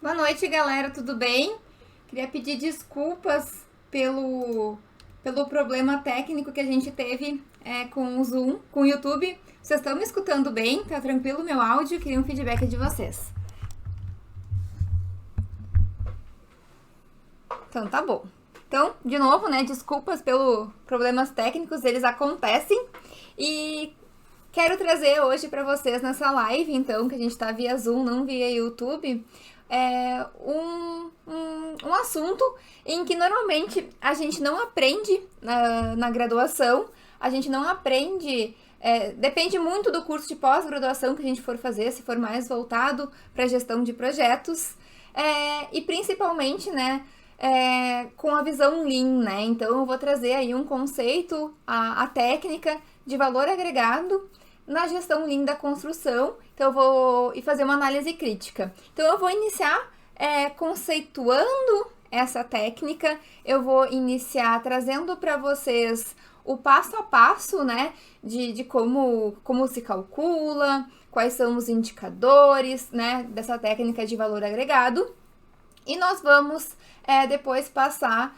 Boa noite, galera, tudo bem? Queria pedir desculpas pelo problema técnico que a gente teve com o Zoom, com o YouTube. Vocês estão me escutando bem? Tá tranquilo o meu áudio? Queria um feedback de vocês. Então, tá bom. Então, de novo, né, desculpas pelos problemas técnicos, eles acontecem. E quero trazer hoje para vocês nessa live, então, que a gente tá via Zoom, não via YouTube, um assunto em que normalmente a gente não aprende na graduação, a gente não aprende, depende muito do curso de pós-graduação que a gente for fazer, se for mais voltado para gestão de projetos, e principalmente, né, com a visão Lean, né? Então eu vou trazer aí um conceito, a técnica de valor agregado na gestão Lean da construção. Então eu vou fazer uma análise crítica. Então eu vou iniciar conceituando essa técnica, eu vou iniciar trazendo para vocês o passo a passo, né, de como se calcula, quais são os indicadores, né, dessa técnica de valor agregado. E nós vamos depois passar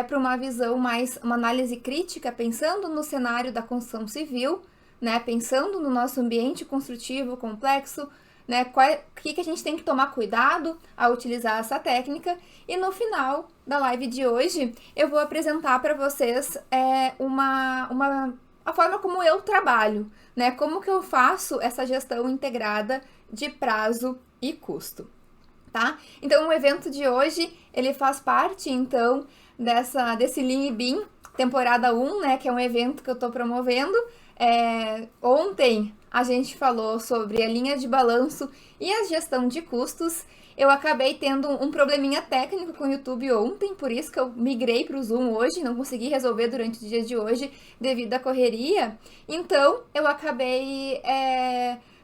para uma visão uma análise crítica, pensando no cenário da construção civil, né, pensando no nosso ambiente construtivo complexo, né, o que a gente tem que tomar cuidado ao utilizar essa técnica. E no final da live de hoje, eu vou apresentar para vocês a forma como eu trabalho, né, como que eu faço essa gestão integrada de prazo e custo. Tá? Então, o evento de hoje, ele faz parte, então, desse Lean BIM, temporada 1, né, que é um evento que eu estou promovendo. Ontem, a gente falou sobre a linha de balanço e a gestão de custos. Eu acabei tendo um probleminha técnico com o YouTube ontem, por isso que eu migrei para o Zoom hoje, não consegui resolver durante o dia de hoje, devido à correria. Então, eu acabei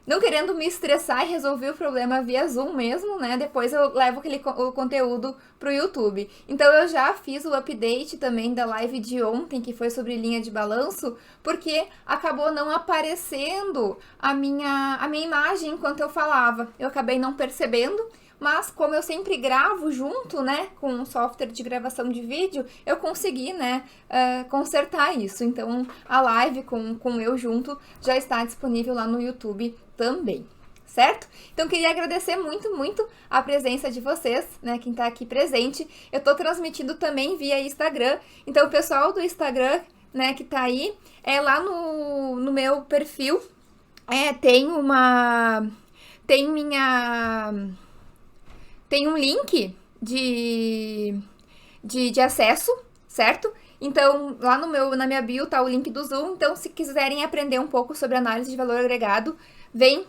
não querendo me estressar e resolver o problema via Zoom mesmo, né? Depois eu levo o conteúdo pro YouTube. Então eu já fiz o update também da live de ontem, que foi sobre linha de balanço, porque acabou não aparecendo a minha imagem enquanto eu falava. Eu acabei não percebendo, mas como eu sempre gravo junto, né, com um software de gravação de vídeo, eu consegui, né, consertar isso. Então, a live com eu junto já está disponível lá no YouTube também, certo? Então, queria agradecer muito, muito a presença de vocês, né, quem tá aqui presente. Eu tô transmitindo também via Instagram, então o pessoal do Instagram, né, que tá aí, lá no meu perfil, tem um link de acesso, certo? Então, lá na minha bio tá o link do Zoom. Então, se quiserem aprender um pouco sobre análise de valor agregado, vem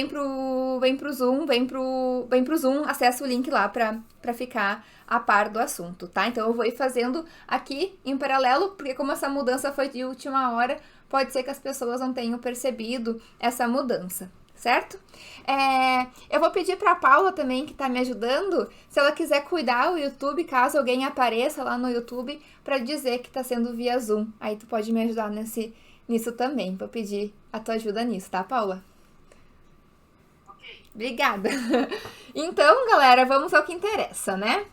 pro Zoom, vem pro Zoom, acessa o link lá para ficar a par do assunto, tá? Então, eu vou ir fazendo aqui em paralelo, porque como essa mudança foi de última hora, pode ser que as pessoas não tenham percebido essa mudança, certo? Eu vou pedir para a Paula também, que está me ajudando, se ela quiser cuidar o YouTube, caso alguém apareça lá no YouTube, para dizer que está sendo via Zoom. Aí tu pode me ajudar nisso também. Vou pedir a tua ajuda nisso, tá, Paula? Ok. Obrigada. Então, galera, vamos ao que interessa, né?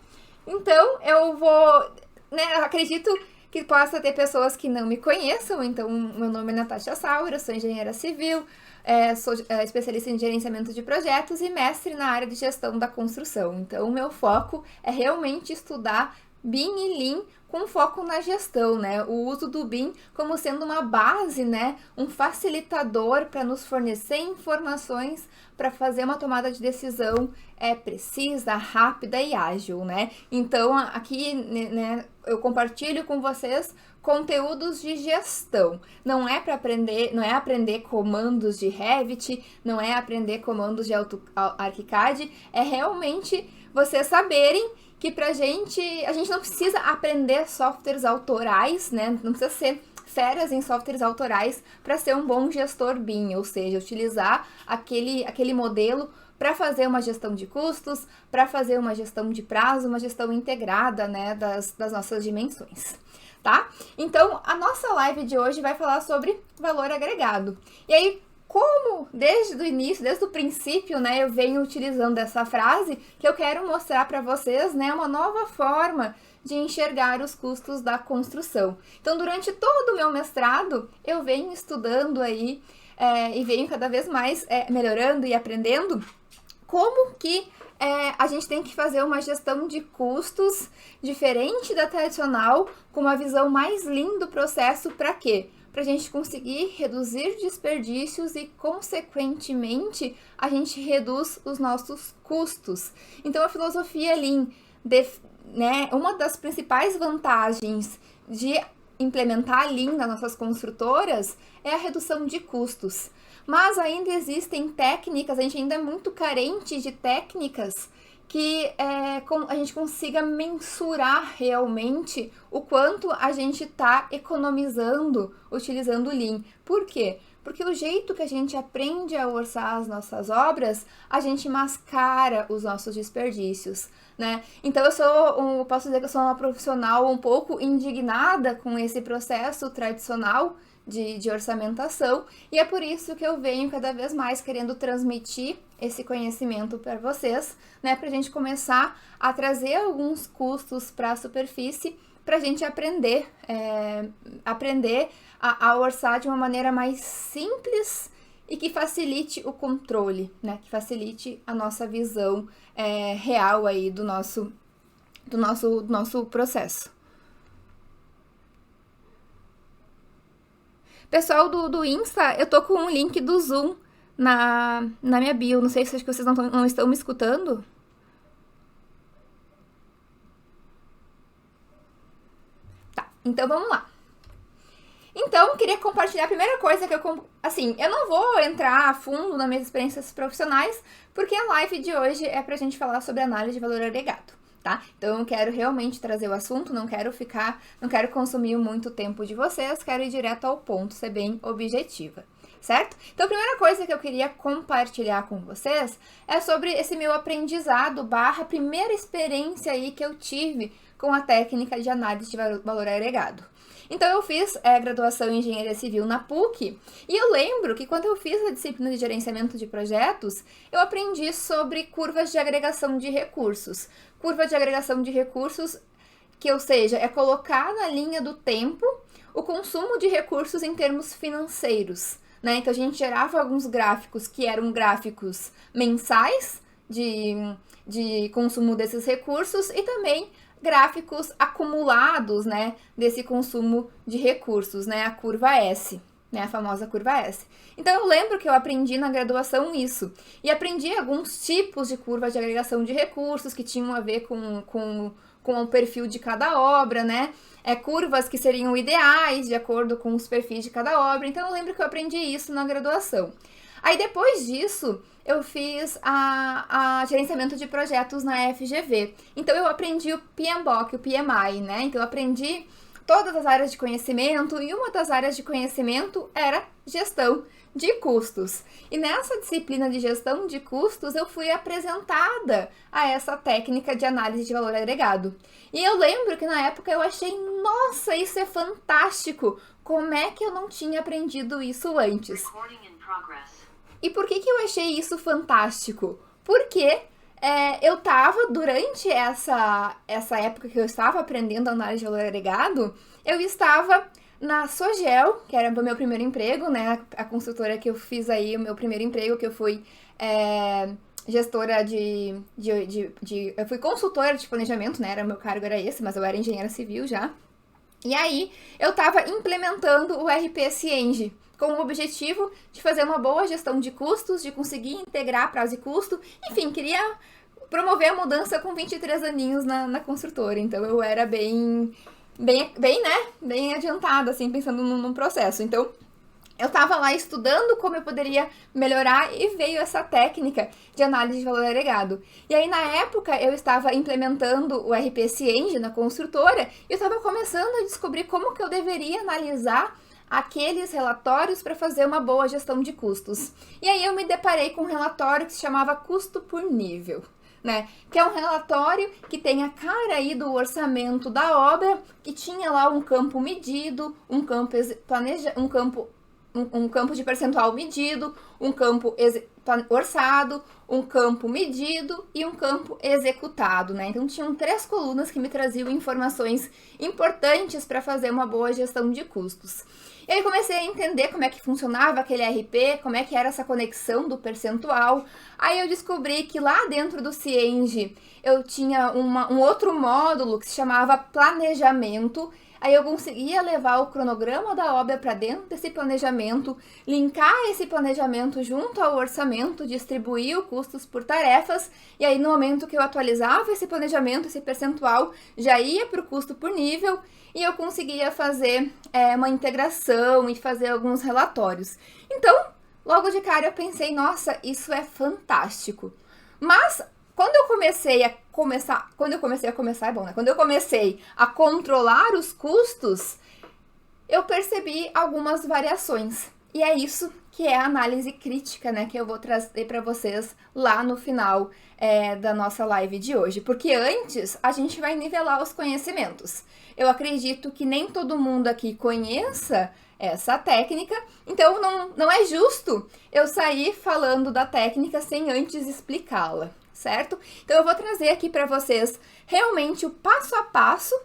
Então, eu vou... né, acredito que possa ter pessoas que não me conheçam. Então, meu nome é Natasha Saura, sou engenheira civil, sou especialista em gerenciamento de projetos e mestre na área de gestão da construção. Então, o meu foco é realmente estudar BIM e Lean com foco na gestão, né? O uso do BIM como sendo uma base, né? Um facilitador para nos fornecer informações para fazer uma tomada de decisão precisa, rápida e ágil, né? Então, aqui, né, eu compartilho com vocês conteúdos de gestão. Não é para aprender, não é aprender comandos de Revit, não é aprender comandos de ArchiCAD, é realmente vocês saberem que a gente não precisa aprender softwares autorais, né? Não precisa ser férias em softwares autorais para ser um bom gestor BIM, ou seja, utilizar aquele modelo para fazer uma gestão de custos, para fazer uma gestão de prazo, uma gestão integrada, né, das nossas dimensões, tá? Então, a nossa live de hoje vai falar sobre valor agregado. E aí, como desde o início, desde o princípio, né, eu venho utilizando essa frase, que eu quero mostrar para vocês, né, uma nova forma de enxergar os custos da construção. Então, durante todo o meu mestrado, eu venho estudando aí e venho cada vez mais melhorando e aprendendo como que a gente tem que fazer uma gestão de custos diferente da tradicional, com uma visão mais lean do processo. Para quê? Para a gente conseguir reduzir desperdícios e, consequentemente, a gente reduz os nossos custos. Então, a filosofia Lean, né, uma das principais vantagens de implementar Lean nas nossas construtoras é a redução de custos. Mas ainda existem técnicas, a gente ainda é muito carente de técnicas que a gente consiga mensurar realmente o quanto a gente está economizando utilizando o Lean. Por quê? Porque o jeito que a gente aprende a orçar as nossas obras, a gente mascara os nossos desperdícios, né? Então eu posso dizer que eu sou uma profissional um pouco indignada com esse processo tradicional de orçamentação, e é por isso que eu venho cada vez mais querendo transmitir esse conhecimento para vocês, né, para a gente começar a trazer alguns custos para a superfície, para a gente aprender a orçar de uma maneira mais simples e que facilite o controle, né, que facilite a nossa visão real aí do nosso processo. Pessoal do Insta, eu tô com um link do Zoom na minha bio. Não sei se vocês não estão me escutando. Tá, então vamos lá. Então, queria compartilhar a primeira coisa que eu não vou entrar a fundo nas minhas experiências profissionais, porque a live de hoje é pra gente falar sobre análise de valor agregado. Tá? Então eu quero realmente trazer o assunto, não quero consumir muito tempo de vocês, quero ir direto ao ponto, ser bem objetiva, certo? Então a primeira coisa que eu queria compartilhar com vocês é sobre esse meu aprendizado / primeira experiência aí que eu tive com a técnica de análise de valor agregado. Então eu fiz graduação em Engenharia Civil na PUC, e eu lembro que quando eu fiz a disciplina de gerenciamento de projetos, eu aprendi sobre curvas de agregação de recursos. Curva de agregação de recursos, ou seja, é colocar na linha do tempo o consumo de recursos em termos financeiros, né? Então a gente gerava alguns gráficos que eram gráficos mensais de consumo desses recursos e também gráficos acumulados, né, desse consumo de recursos, né, a curva S, né, a famosa curva S. Então eu lembro que eu aprendi na graduação isso, e aprendi alguns tipos de curva de agregação de recursos que tinham a ver com o perfil de cada obra, né, curvas que seriam ideais de acordo com os perfis de cada obra. Então eu lembro que eu aprendi isso na graduação. Aí depois disso, eu fiz a gerenciamento de projetos na FGV. Então eu aprendi o PMBOK, o PMI, né? Então eu aprendi todas as áreas de conhecimento, e uma das áreas de conhecimento era gestão de custos. E nessa disciplina de gestão de custos, eu fui apresentada a essa técnica de análise de valor agregado. E eu lembro que na época eu achei, nossa, isso é fantástico! Como é que eu não tinha aprendido isso antes? E por que eu achei isso fantástico? Porque eu estava, durante essa época que eu estava aprendendo a análise de valor agregado, eu estava na Sogel, que era o meu primeiro emprego, né? A consultora que eu fiz aí, o meu primeiro emprego, que eu fui gestora eu fui consultora de planejamento, né? O meu cargo era esse, mas eu era engenheira civil já. E aí, eu estava implementando o RPS Eng, com o objetivo de fazer uma boa gestão de custos, de conseguir integrar prazo e custo. Enfim, queria promover a mudança com 23 aninhos na construtora. Então, eu era bem adiantada, assim, pensando num processo. Então, eu estava lá estudando como eu poderia melhorar, e veio essa técnica de análise de valor agregado. E aí, na época, eu estava implementando o RPS Eng na construtora, e eu estava começando a descobrir como que eu deveria analisar aqueles relatórios para fazer uma boa gestão de custos. E aí eu me deparei com um relatório que se chamava custo por nível, né? Que é um relatório que tem a cara aí do orçamento da obra, que tinha lá um campo medido, um campo um campo de percentual medido, um campo orçado, um campo medido e um campo executado, né? Então tinham 3 colunas que me traziam informações importantes para fazer uma boa gestão de custos. E aí comecei a entender como é que funcionava aquele RP, como é que era essa conexão do percentual. Aí eu descobri que lá dentro do Cienge eu tinha um outro módulo que se chamava planejamento. Aí eu conseguia levar o cronograma da obra para dentro desse planejamento, linkar esse planejamento junto ao orçamento, distribuir os custos por tarefas, e aí no momento que eu atualizava esse planejamento, esse percentual já ia para o custo por nível, e eu conseguia fazer uma integração e fazer alguns relatórios. Então, logo de cara eu pensei, nossa, isso é fantástico. Mas quando eu comecei a controlar os custos, eu percebi algumas variações. E é isso que é a análise crítica, né, que eu vou trazer para vocês lá no final da nossa live de hoje. Porque antes a gente vai nivelar os conhecimentos. Eu acredito que nem todo mundo aqui conheça essa técnica, então não é justo eu sair falando da técnica sem antes explicá-la, certo? Então eu vou trazer aqui para vocês realmente o passo a passo,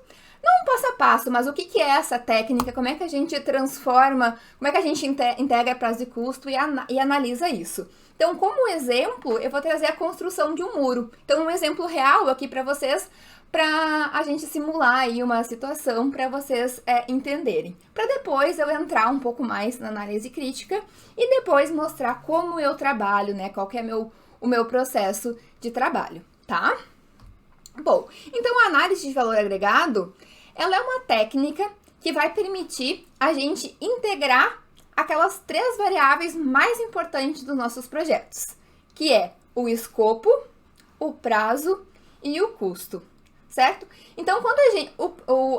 não o passo a passo, mas o que é essa técnica, como é que a gente transforma, como é que a gente integra prazo e custo e analisa isso. Então, como exemplo, eu vou trazer a construção de um muro. Então, um exemplo real aqui para vocês, para a gente simular aí uma situação para vocês entenderem. Para depois eu entrar um pouco mais na análise crítica e depois mostrar como eu trabalho, né? Qual que é o meu processo de trabalho, tá? Bom, então a análise de valor agregado, ela é uma técnica que vai permitir a gente integrar aquelas 3 variáveis mais importantes dos nossos projetos, que é o escopo, o prazo e o custo, certo? Então, quando a gente,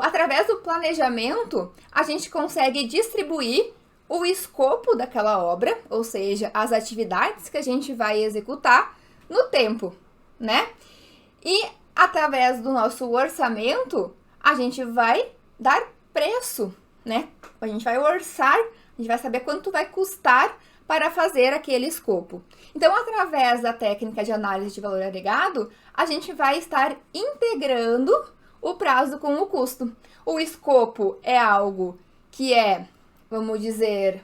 através do planejamento, a gente consegue distribuir o escopo daquela obra, ou seja, as atividades que a gente vai executar no tempo, né? E através do nosso orçamento, a gente vai dar preço, né? A gente vai orçar, a gente vai saber quanto vai custar para fazer aquele escopo. Então, através da técnica de análise de valor agregado, a gente vai estar integrando o prazo com o custo. O escopo é algo que vamos dizer,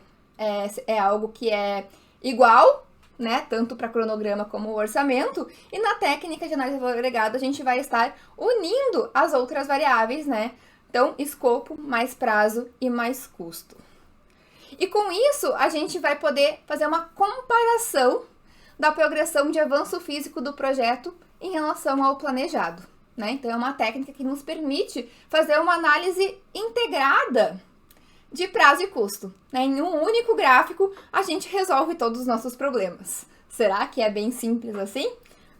é algo que é igual, né, tanto para cronograma como o orçamento, e na técnica de análise de valor agregado a gente vai estar unindo as outras variáveis, né? Então, escopo mais prazo e mais custo. E com isso, a gente vai poder fazer uma comparação da progressão de avanço físico do projeto em relação ao planejado, né? Então, é uma técnica que nos permite fazer uma análise integrada de prazo e custo, né? Em um único gráfico, a gente resolve todos os nossos problemas. Será que é bem simples assim,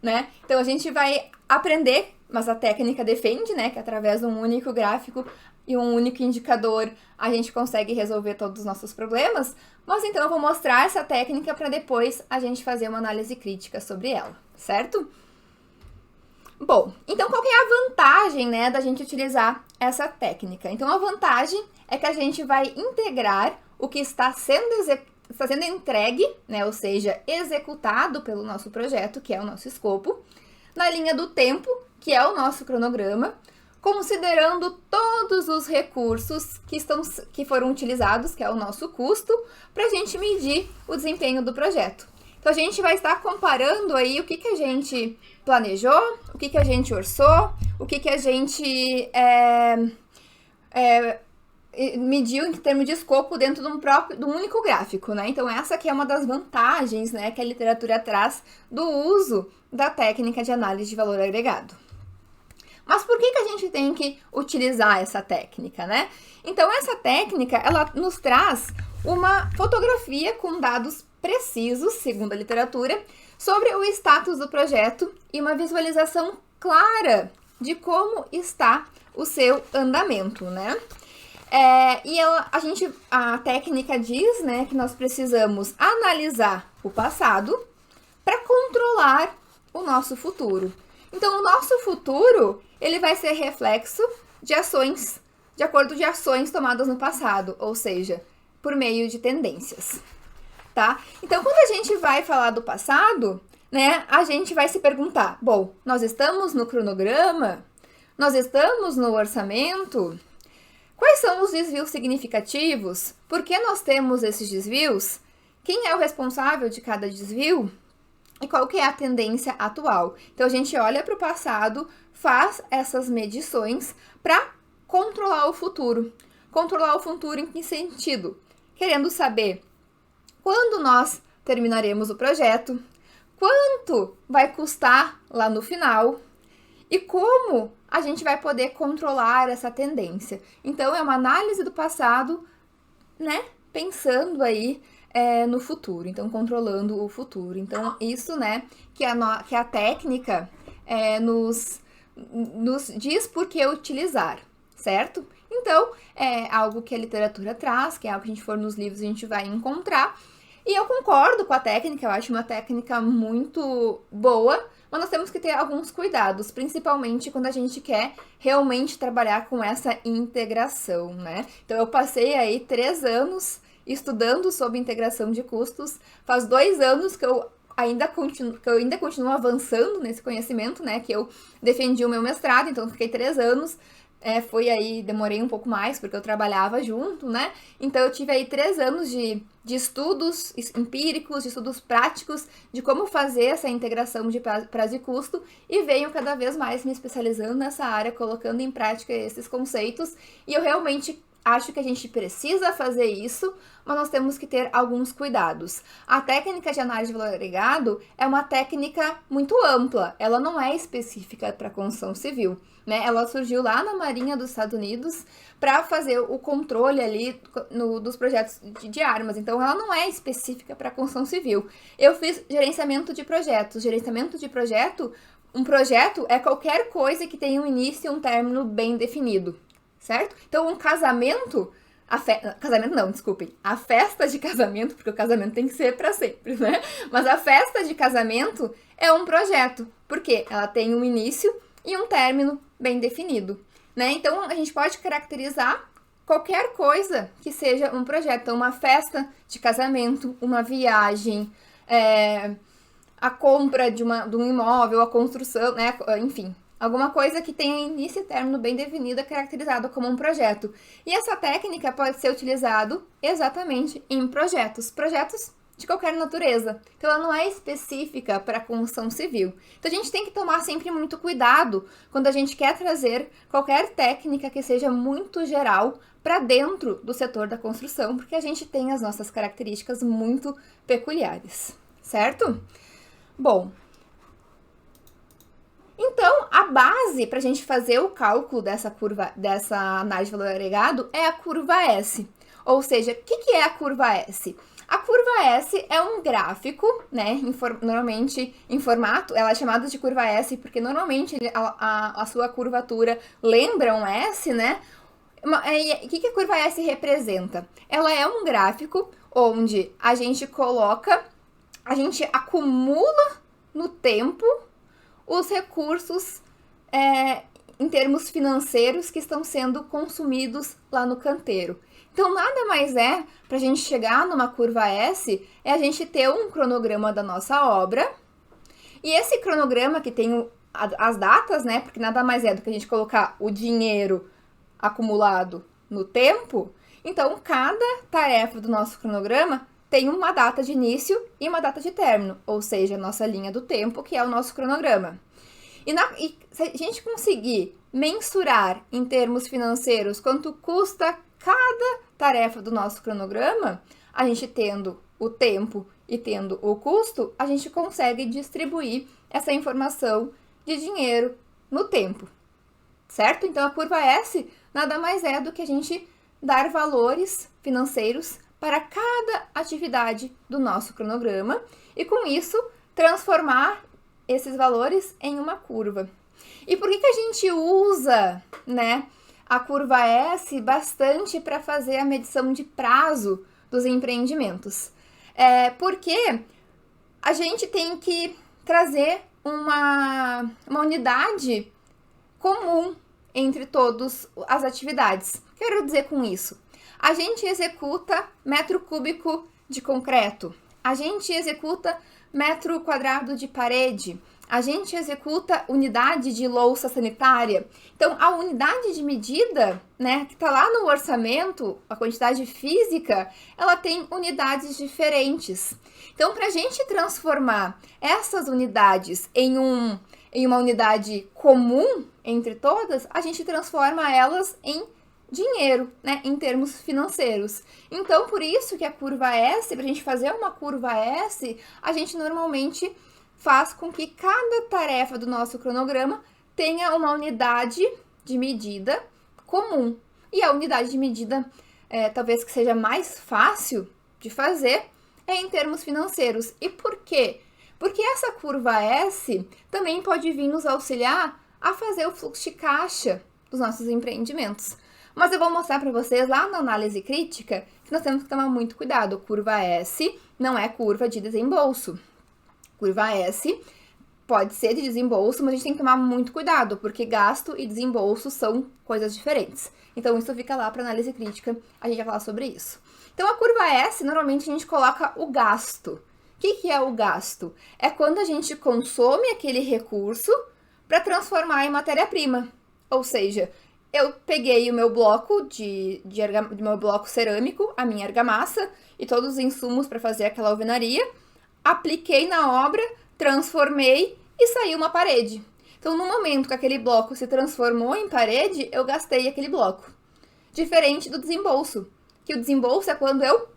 né? Então, a gente vai aprender, mas a técnica defende, né, que através de um único gráfico e um único indicador a gente consegue resolver todos os nossos problemas. Mas então eu vou mostrar essa técnica para depois a gente fazer uma análise crítica sobre ela, certo? Bom, então qual que é a vantagem, né, da gente utilizar essa técnica? Então a vantagem é que a gente vai integrar o que está sendo entregue, né, ou seja, executado pelo nosso projeto, que é o nosso escopo, na linha do tempo, que é o nosso cronograma, considerando todos os recursos que foram utilizados, que é o nosso custo, para a gente medir o desempenho do projeto. Então, a gente vai estar comparando aí o que a gente planejou, o que a gente orçou, o que a gente mediu em termos de escopo dentro de um único gráfico, né? Então, essa aqui é uma das vantagens, né, que a literatura traz do uso da técnica de análise de valor agregado. Mas por que a gente tem que utilizar essa técnica, né? Então, essa técnica, ela nos traz uma fotografia com dados precisos, segundo a literatura, sobre o status do projeto e uma visualização clara de como está o seu andamento, né? A técnica diz, né, que nós precisamos analisar o passado para controlar o nosso futuro. Então, o nosso futuro, ele vai ser reflexo de ações, de acordo de ações tomadas no passado, ou seja, por meio de tendências, tá? Então, quando a gente vai falar do passado, né, a gente vai se perguntar, bom, nós estamos no cronograma? Nós estamos no orçamento? Quais são os desvios significativos? Por que nós temos esses desvios? Quem é o responsável de cada desvio? E qual que é a tendência atual? Então, a gente olha para o passado, faz essas medições para controlar o futuro. Controlar o futuro em que sentido? Querendo saber quando nós terminaremos o projeto, quanto vai custar lá no final e como a gente vai poder controlar essa tendência. Então, é uma análise do passado, né? Pensando aí no futuro, então controlando o futuro. Então, isso, né, que a técnica nos diz por que utilizar, certo? Então, é algo que a literatura traz, que é algo que a gente for nos livros a gente vai encontrar. E eu concordo com a técnica, eu acho uma técnica muito boa, mas nós temos que ter alguns cuidados, principalmente quando a gente quer realmente trabalhar com essa integração, né? Então, eu passei aí 3 anos estudando sobre integração de custos, faz 2 anos que eu ainda continuo avançando nesse conhecimento, né? Que eu defendi o meu mestrado, então fiquei 3 anos. Demorei um pouco mais, porque eu trabalhava junto, né? Então, eu tive aí 3 anos de estudos empíricos, de estudos práticos, de como fazer essa integração de prazo e custo, e venho cada vez mais me especializando nessa área, colocando em prática esses conceitos, e eu realmente acho que a gente precisa fazer isso, mas nós temos que ter alguns cuidados. A técnica de análise de valor agregado é uma técnica muito ampla, ela não é específica para a construção civil, né? Ela surgiu lá na Marinha dos Estados Unidos para fazer o controle ali dos projetos de armas, então ela não é específica para a construção civil. Eu fiz gerenciamento de projetos. Gerenciamento de projeto, um projeto é qualquer coisa que tenha um início e um término bem definido, certo? Então, um casamento, a festa de casamento, porque o casamento tem que ser para sempre, né? Mas a festa de casamento é um projeto, porque ela tem um início e um término bem definido, né? Então, a gente pode caracterizar qualquer coisa que seja um projeto. Então, uma festa de casamento, uma viagem, a compra de um imóvel, a construção, né? Enfim, alguma coisa que tenha início e término bem definido é caracterizado como um projeto. E essa técnica pode ser utilizada exatamente em projetos de qualquer natureza. Então, ela não é específica para a construção civil. Então, a gente tem que tomar sempre muito cuidado quando a gente quer trazer qualquer técnica que seja muito geral para dentro do setor da construção, porque a gente tem as nossas características muito peculiares, certo? Bom, então, a base para a gente fazer o cálculo dessa análise de valor agregado é a curva S. Ou seja, o que é a curva S? A curva S é um gráfico, né, normalmente em formato, ela é chamada de curva S porque normalmente a sua curvatura lembra um S, né? O que a curva S representa? Ela é um gráfico onde a gente acumula no tempo os recursos em termos financeiros que estão sendo consumidos lá no canteiro. Então, nada mais para a gente chegar numa curva S, é a gente ter um cronograma da nossa obra, e esse cronograma que tem as datas, né, porque nada mais é do que a gente colocar o dinheiro acumulado no tempo, então cada tarefa do nosso cronograma tem uma data de início e uma data de término, ou seja, a nossa linha do tempo, que é o nosso cronograma. E se a gente conseguir mensurar em termos financeiros quanto custa cada tarefa do nosso cronograma, a gente tendo o tempo e tendo o custo, a gente consegue distribuir essa informação de dinheiro no tempo, certo? Então, a curva S nada mais é do que a gente dar valores financeiros para cada atividade do nosso cronograma e, com isso, transformar esses valores em uma curva. E por que a gente usa, né, a curva S bastante para fazer a medição de prazo dos empreendimentos? Porque a gente tem que trazer uma unidade comum entre todas as atividades. Quero dizer com isso, A gente executa metro cúbico de concreto. A gente executa metro quadrado de parede. A gente executa unidade de louça sanitária. Então, a unidade de medida, né, que está lá no orçamento, a quantidade física, ela tem unidades diferentes. Então, para a gente transformar essas unidades em uma unidade comum entre todas, a gente transforma elas em dinheiro, né, em termos financeiros. Então, por isso que a curva S, para a gente fazer uma curva S, a gente normalmente faz com que cada tarefa do nosso cronograma tenha uma unidade de medida comum. E a unidade de medida, talvez que seja mais fácil de fazer, é em termos financeiros. E por quê? Porque essa curva S também pode vir nos auxiliar a fazer o fluxo de caixa dos nossos empreendimentos. Mas eu vou mostrar para vocês lá na análise crítica que nós temos que tomar muito cuidado. Curva S não é curva de desembolso. Curva S pode ser de desembolso, mas a gente tem que tomar muito cuidado, porque gasto e desembolso são coisas diferentes. Então, isso fica lá para análise crítica, a gente vai falar sobre isso. Então, a curva S, normalmente a gente coloca o gasto. O que é o gasto? É quando a gente consome aquele recurso para transformar em matéria-prima. Ou seja, eu peguei o meu bloco meu bloco cerâmico, a minha argamassa e todos os insumos para fazer aquela alvenaria, apliquei na obra, transformei e saiu uma parede. Então, no momento que aquele bloco se transformou em parede, eu gastei aquele bloco. Diferente do desembolso, que o desembolso é quando eu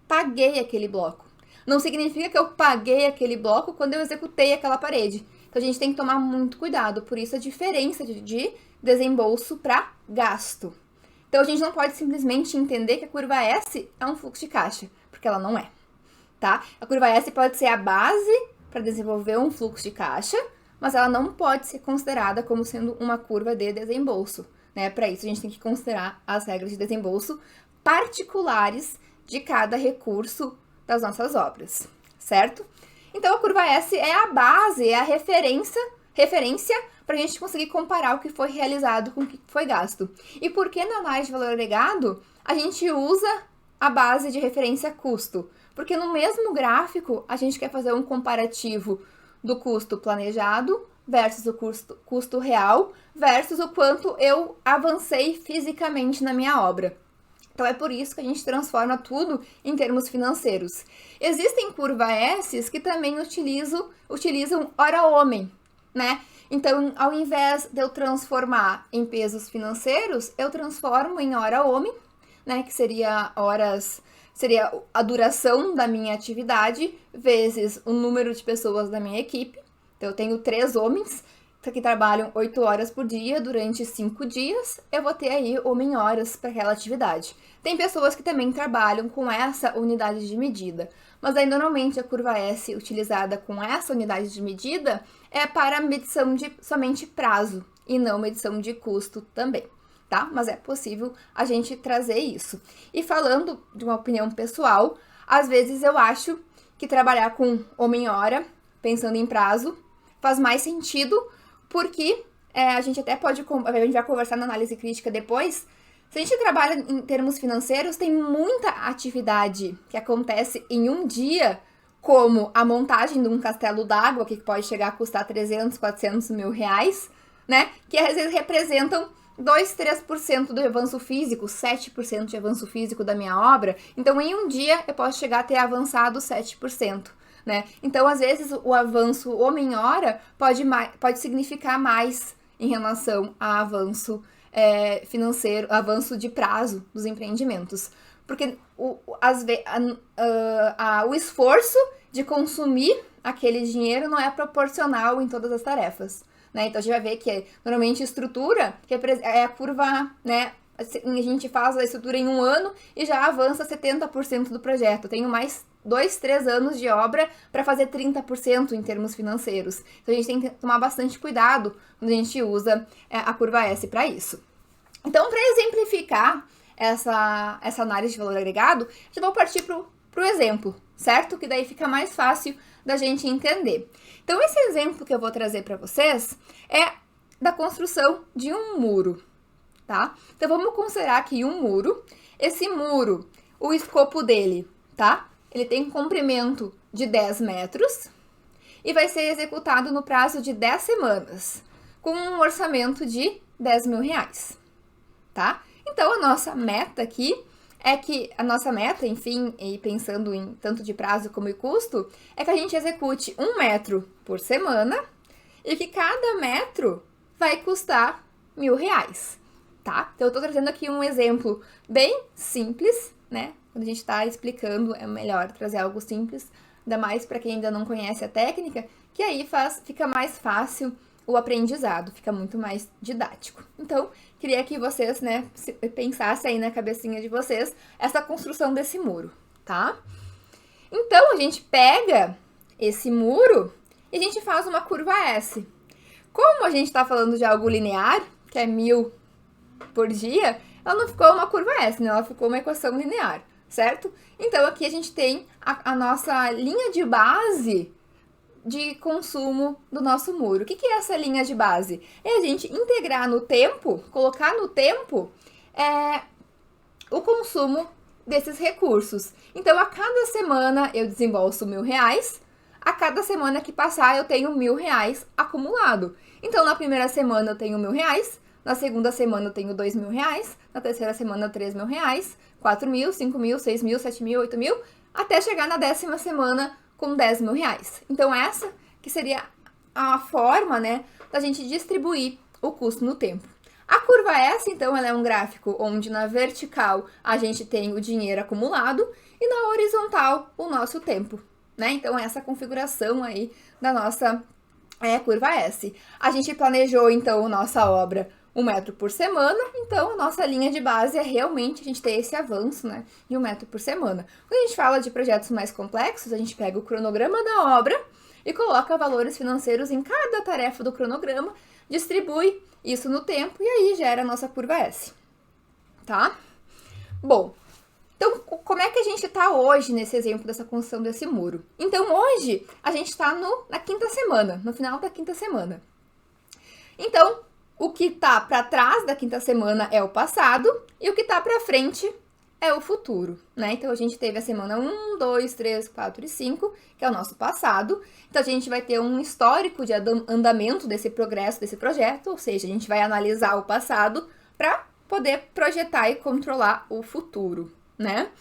paguei aquele bloco. Não significa que eu paguei aquele bloco quando eu executei aquela parede. Então, a gente tem que tomar muito cuidado, por isso a diferença de desembolso para gasto. Então, a gente não pode simplesmente entender que a curva S é um fluxo de caixa, porque ela não é. Tá? A curva S pode ser a base para desenvolver um fluxo de caixa, mas ela não pode ser considerada como sendo uma curva de desembolso, né? Para isso, a gente tem que considerar as regras de desembolso particulares de cada recurso das nossas obras, certo? Então, a curva S é a base, é a referência para a gente conseguir comparar o que foi realizado com o que foi gasto. E por que na análise de valor agregado a gente usa a base de referência custo? Porque no mesmo gráfico, a gente quer fazer um comparativo do custo planejado versus o custo real versus o quanto eu avancei fisicamente na minha obra. Então, é por isso que a gente transforma tudo em termos financeiros. Existem curva S que também utilizam hora-homem, né? Então, ao invés de eu transformar em pesos financeiros, eu transformo em hora-homem, né? Que seria a duração da minha atividade vezes o número de pessoas da minha equipe. Então, eu tenho 3 homens que trabalham 8 horas por dia durante 5 dias, eu vou ter aí homem-horas para aquela atividade. Tem pessoas que também trabalham com essa unidade de medida, mas aí normalmente a curva S utilizada com essa unidade de medida é para medição de somente prazo e não medição de custo também. Tá? Mas é possível a gente trazer isso. E falando de uma opinião pessoal, às vezes eu acho que trabalhar com homem-hora, pensando em prazo, faz mais sentido, porque a gente até pode, a gente vai conversar na análise crítica depois, se a gente trabalha em termos financeiros, tem muita atividade que acontece em um dia, como a montagem de um castelo d'água, que pode chegar a custar 300, 400 mil reais, né? Que às vezes representam 2, 3% do avanço físico, 7% de avanço físico da minha obra. Então, em um dia, eu posso chegar a ter avançado 7%. Né? Então, às vezes, o avanço homem-hora pode significar mais em relação a avanço financeiro, avanço de prazo dos empreendimentos. Porque o esforço de consumir aquele dinheiro não é proporcional em todas as tarefas. Né? Então, a gente vai ver que normalmente estrutura é a curva, né? A gente faz a estrutura em um ano e já avança 70% do projeto. Eu tenho mais 2, 3 anos de obra para fazer 30% em termos financeiros. Então, a gente tem que tomar bastante cuidado quando a gente usa a curva S para isso. Então, para exemplificar essa análise de valor agregado, já vou partir para o exemplo, certo? Que daí fica mais fácil da gente entender. Então, esse exemplo que eu vou trazer para vocês é da construção de um muro. Tá? Então, vamos considerar que um muro Esse muro, o escopo dele, tá? Ele tem um comprimento de 10 metros e vai ser executado no prazo de 10 semanas, com um orçamento de 10 mil reais, tá? Então, a nossa meta aqui enfim, e pensando em tanto de prazo como de custo, é que a gente execute 1 metro por semana e que cada metro vai custar R$ 1.000, tá? Então, eu tô trazendo aqui um exemplo bem simples, né? Quando a gente tá explicando, é melhor trazer algo simples, ainda mais para quem ainda não conhece a técnica, que aí fica mais fácil o aprendizado, fica muito mais didático. Então, queria que vocês, né, pensassem aí na cabecinha de vocês essa construção desse muro, tá? Então, a gente pega esse muro e a gente faz uma curva S. Como a gente está falando de algo linear, que é 1.000 por dia, ela não ficou uma curva S, né? Ela ficou uma equação linear, certo? Então, aqui a gente tem a nossa linha de base de consumo do nosso muro. O que é essa linha de base? É a gente integrar no tempo, colocar no tempo o consumo desses recursos. Então, a cada semana eu desembolso R$ 1.000, a cada semana que passar eu tenho R$ 1.000 acumulado. Então, na primeira semana eu tenho R$ 1.000, na segunda semana eu tenho R$ 2.000, na terceira semana R$ 3.000, R$ 4.000, R$ 5.000, R$ 6.000, R$ 7.000, R$ 8.000, até chegar na 10ª semana com R$ 10.000. Então, essa que seria a forma, né, da gente distribuir o custo no tempo. A curva S, então, ela é um gráfico onde na vertical a gente tem o dinheiro acumulado e na horizontal o nosso tempo, né? Então, essa configuração aí da nossa curva S. A gente planejou, então, a nossa obra 1 metro por semana, então a nossa linha de base é realmente a gente ter esse avanço, né, de 1 metro por semana. Quando a gente fala de projetos mais complexos, a gente pega o cronograma da obra e coloca valores financeiros em cada tarefa do cronograma, distribui isso no tempo e aí gera a nossa curva S, tá? Bom, então como é que a gente tá hoje nesse exemplo dessa construção desse muro? Então hoje a gente tá na 5ª semana, no final da 5ª semana. Então, o que tá para trás da 5ª semana é o passado e o que tá para frente é o futuro, né? Então, a gente teve a semana 1, 2, 3, 4 e 5, que é o nosso passado. Então, a gente vai ter um histórico de andamento desse progresso, desse projeto, ou seja, a gente vai analisar o passado para poder projetar e controlar o futuro, né?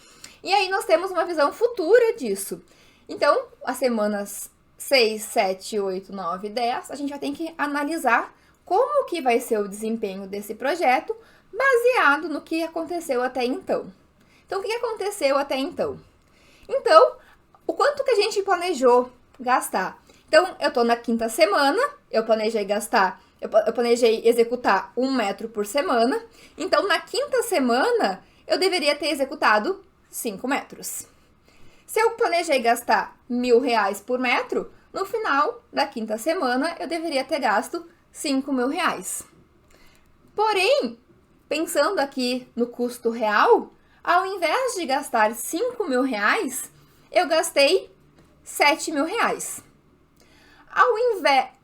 E aí, nós temos uma visão futura disso. Então, as semanas 6, 7, 8, 9 e 10, a gente vai ter que analisar como que vai ser o desempenho desse projeto baseado no que aconteceu até então. Então, o que aconteceu até então? Então, o quanto que a gente planejou gastar? Então, eu tô na 5ª semana, eu planejei executar 1 metro por semana. Então, na 5ª semana, eu deveria ter executado 5 metros. Se eu planejei gastar R$ 1.000 por metro, no final da 5ª semana, eu deveria ter gasto R$ 5.000. Porém, pensando aqui no custo real, ao invés de gastar R$ 5.000, eu gastei R$ 7.000.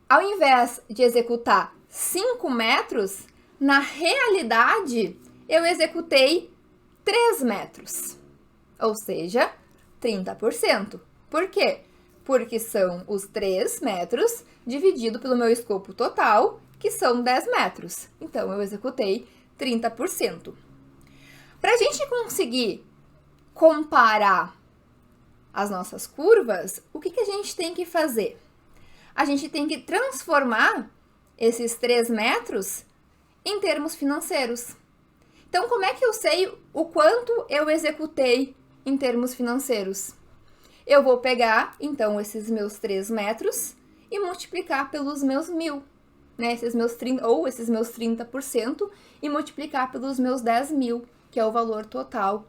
Ao invés de executar 5 metros, na realidade, eu executei 3 metros, ou seja, 30%. Por quê? Porque são os 3 metros dividido pelo meu escopo total, que são 10 metros. Então, eu executei 30%. Para a gente conseguir comparar as nossas curvas, o que a gente tem que fazer? A gente tem que transformar esses 3 metros em termos financeiros. Então, como é que eu sei o quanto eu executei em termos financeiros? Eu vou pegar, então, esses meus 3 metros e multiplicar pelos meus 1.000, né? Esses meus 30% e multiplicar pelos meus 10.000, que é o valor total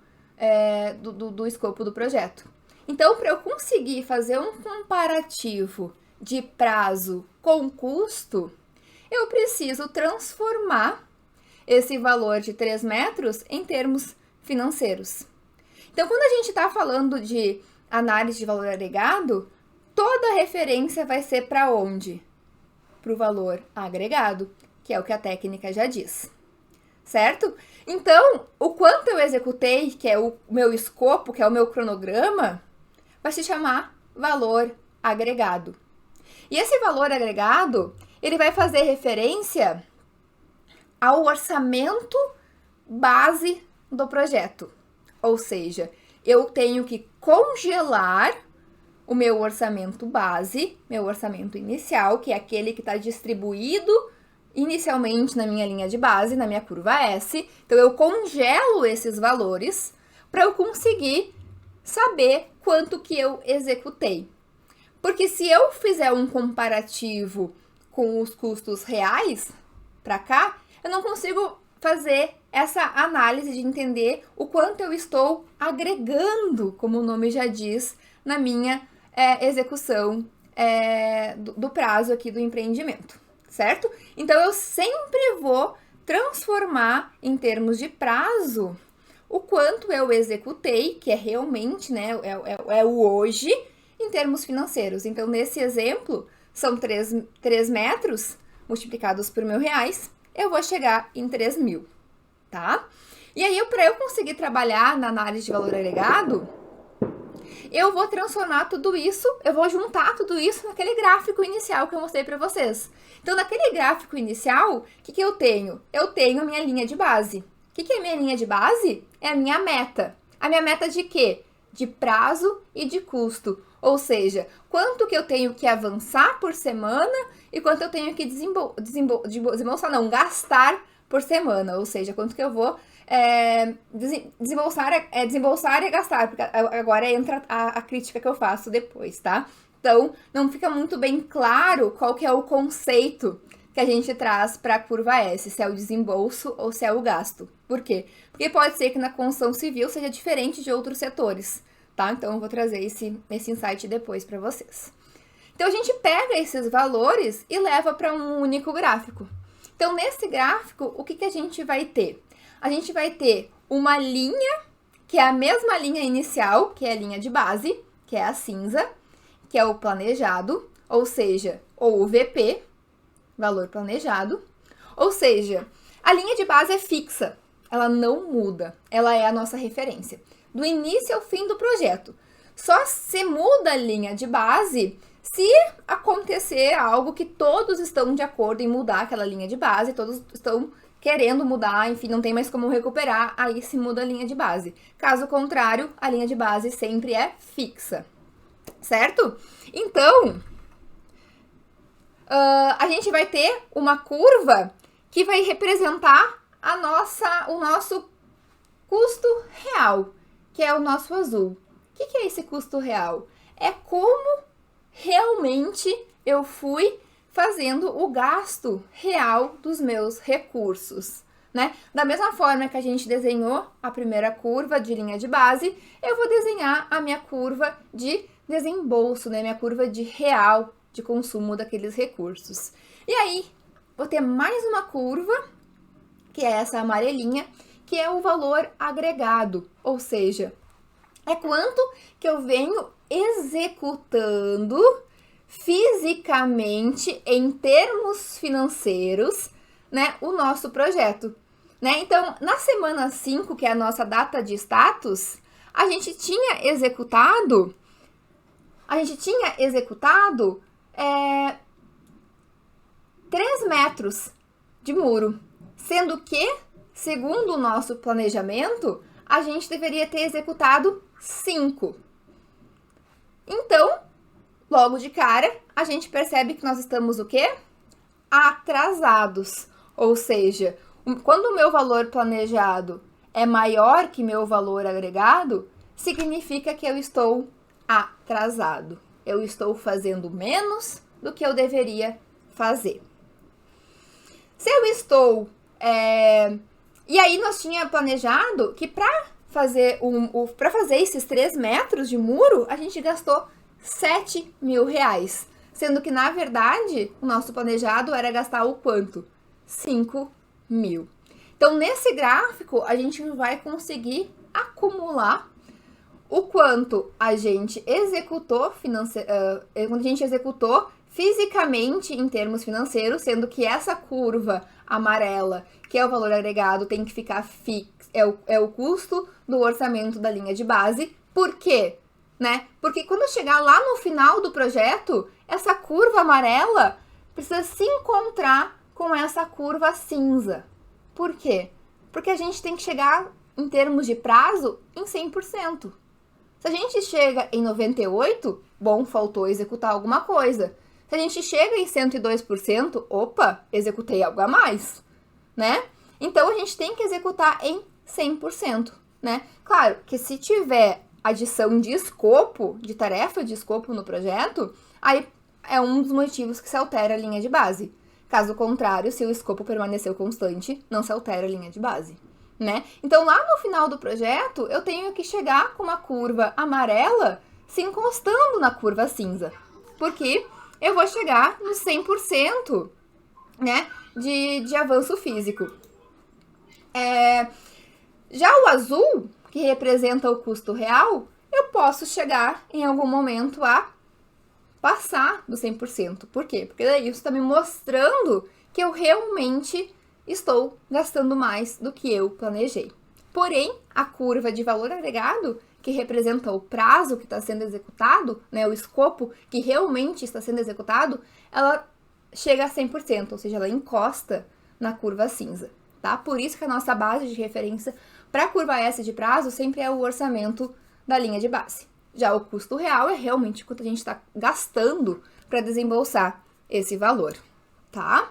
do escopo do projeto. Então, para eu conseguir fazer um comparativo de prazo com custo, eu preciso transformar esse valor de 3 metros em termos financeiros. Então, quando a gente está falando de análise de valor agregado, toda referência vai ser para onde? Para o valor agregado, que é o que a técnica já diz, certo? Então, o quanto eu executei, que é o meu escopo, que é o meu cronograma, vai se chamar valor agregado. E esse valor agregado, ele vai fazer referência ao orçamento base do projeto. Ou seja, eu tenho que congelar o meu orçamento base, meu orçamento inicial, que é aquele que está distribuído inicialmente na minha linha de base, na minha curva S. Então, eu congelo esses valores para eu conseguir saber quanto que eu executei. Porque se eu fizer um comparativo com os custos reais para cá, eu não consigo fazer essa análise de entender o quanto eu estou agregando, como o nome já diz, na minha execução do prazo aqui do empreendimento, certo? Então, eu sempre vou transformar em termos de prazo o quanto eu executei, que é realmente, né, é o hoje, em termos financeiros. Então, nesse exemplo, são 3 metros multiplicados por R$1.000, eu vou chegar em 3.000, tá? E aí, para eu conseguir trabalhar na análise de valor agregado, eu vou transformar tudo isso, eu vou juntar tudo isso naquele gráfico inicial que eu mostrei para vocês. Então, naquele gráfico inicial, o que eu tenho? Eu tenho a minha linha de base. O que é a minha linha de base? É a minha meta. A minha meta de quê? De prazo e de custo. Ou seja, quanto que eu tenho que avançar por semana e quanto eu tenho que gastar por semana. Ou seja, quanto que eu vou desembolsar e gastar, porque agora entra a crítica que eu faço depois, tá? Então, não fica muito bem claro qual que é o conceito que a gente traz para a curva S, se é o desembolso ou se é o gasto. Por quê? Porque pode ser que na construção civil seja diferente de outros setores, tá? Então, eu vou trazer esse insight depois para vocês. Então, a gente pega esses valores e leva para um único gráfico. Então, nesse gráfico, o que a gente vai ter? A gente vai ter uma linha, que é a mesma linha inicial, que é a linha de base, que é a cinza, que é o planejado, ou seja, ou o VP, valor planejado. Ou seja, a linha de base é fixa, ela não muda, ela é a nossa referência, do início ao fim do projeto. Só se muda a linha de base se acontecer algo que todos estão de acordo em mudar aquela linha de base, todos estão querendo mudar, enfim, não tem mais como recuperar, aí se muda a linha de base. Caso contrário, a linha de base sempre é fixa, certo? Então, a gente vai ter uma curva que vai representar o nosso custo real, que é o nosso azul. O que é esse custo real? É como realmente eu fui fazendo o gasto real dos meus recursos, né? Da mesma forma que a gente desenhou a primeira curva de linha de base, eu vou desenhar a minha curva de desembolso, né? Minha curva de real de consumo daqueles recursos. E aí, vou ter mais uma curva, que é essa amarelinha, que é o valor agregado, ou seja, é quanto que eu venho executando fisicamente, em termos financeiros, né, o nosso projeto, né? Então, na semana 5, que é a nossa data de status, a gente tinha executado 3 metros de muro, sendo que, segundo o nosso planejamento, a gente deveria ter executado 5. Então, logo de cara, a gente percebe que nós estamos o quê? Atrasados. Ou seja, quando o meu valor planejado é maior que meu valor agregado, significa que eu estou atrasado. Eu estou fazendo menos do que eu deveria fazer. Se eu estou... E aí, nós tínhamos planejado que para fazer esses 3 metros de muro, a gente gastou R$7.000, sendo que, na verdade, o nosso planejado era gastar o quanto? 5.000. Então, nesse gráfico, a gente vai conseguir acumular o quanto a gente executou, fisicamente em termos financeiros, sendo que essa curva amarela, que é o valor agregado, tem que ficar fixo, é o custo do orçamento da linha de base. Por quê? Né? Porque quando chegar lá no final do projeto, essa curva amarela precisa se encontrar com essa curva cinza. Por quê? Porque a gente tem que chegar, em termos de prazo, em 100%. Se a gente chega em 98%, bom, faltou executar alguma coisa. Se a gente chega em 102%, opa, executei algo a mais, né? Então, a gente tem que executar em 100%, né? Claro que se tiver adição de escopo, de tarefa de escopo no projeto, aí é um dos motivos que se altera a linha de base. Caso contrário, se o escopo permaneceu constante, não se altera a linha de base, né? Então, lá no final do projeto, eu tenho que chegar com uma curva amarela se encostando na curva cinza, porque eu vou chegar no 100%, né, de avanço físico. Já o azul, que representa o custo real, eu posso chegar em algum momento a passar do 100%. Por quê? Porque daí isso está me mostrando que eu realmente estou gastando mais do que eu planejei. Porém, a curva de valor agregado, que representa o prazo que está sendo executado, né, o escopo que realmente está sendo executado, ela chega a 100%, ou seja, ela encosta na curva cinza, tá? Por isso que a nossa base de referência para a curva S de prazo sempre é o orçamento da linha de base. Já o custo real é realmente quanto a gente está gastando para desembolsar esse valor, tá?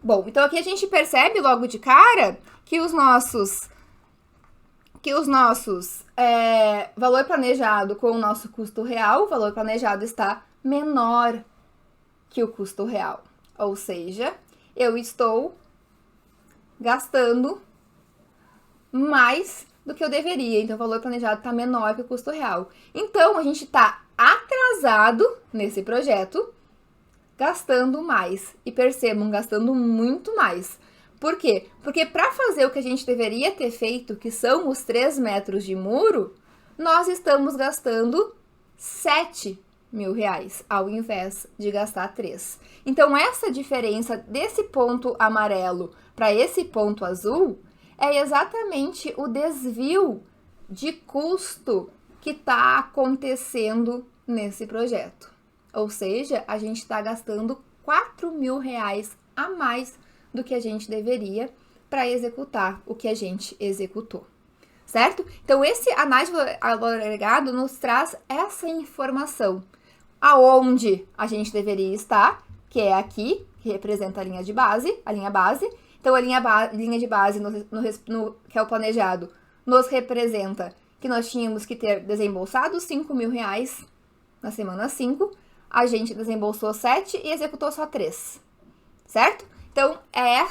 Bom, então aqui a gente percebe logo de cara que os nossos valor planejado com o nosso custo real, o valor planejado está menor que o custo real. Ou seja, eu estou gastando mais do que eu deveria. Então, o valor planejado está menor que o custo real. Então, a gente está atrasado nesse projeto, gastando mais. E percebam, gastando muito mais. Por quê? Porque para fazer o que a gente deveria ter feito, que são os 3 metros de muro, nós estamos gastando 7 mil reais, ao invés de gastar 3. Então, essa diferença desse ponto amarelo para esse ponto azul é exatamente o desvio de custo que está acontecendo nesse projeto. Ou seja, a gente está gastando 4 mil reais a mais do que a gente deveria para executar o que a gente executou, certo? Então, esse análise de valor agregado nos traz essa informação, aonde a gente deveria estar, que é aqui, que representa a linha de base, a linha base. Então, a linha de base, que é o planejado, nos representa que nós tínhamos que ter desembolsado 5 mil reais na semana 5, a gente desembolsou 7 e executou só 3, certo? Então, é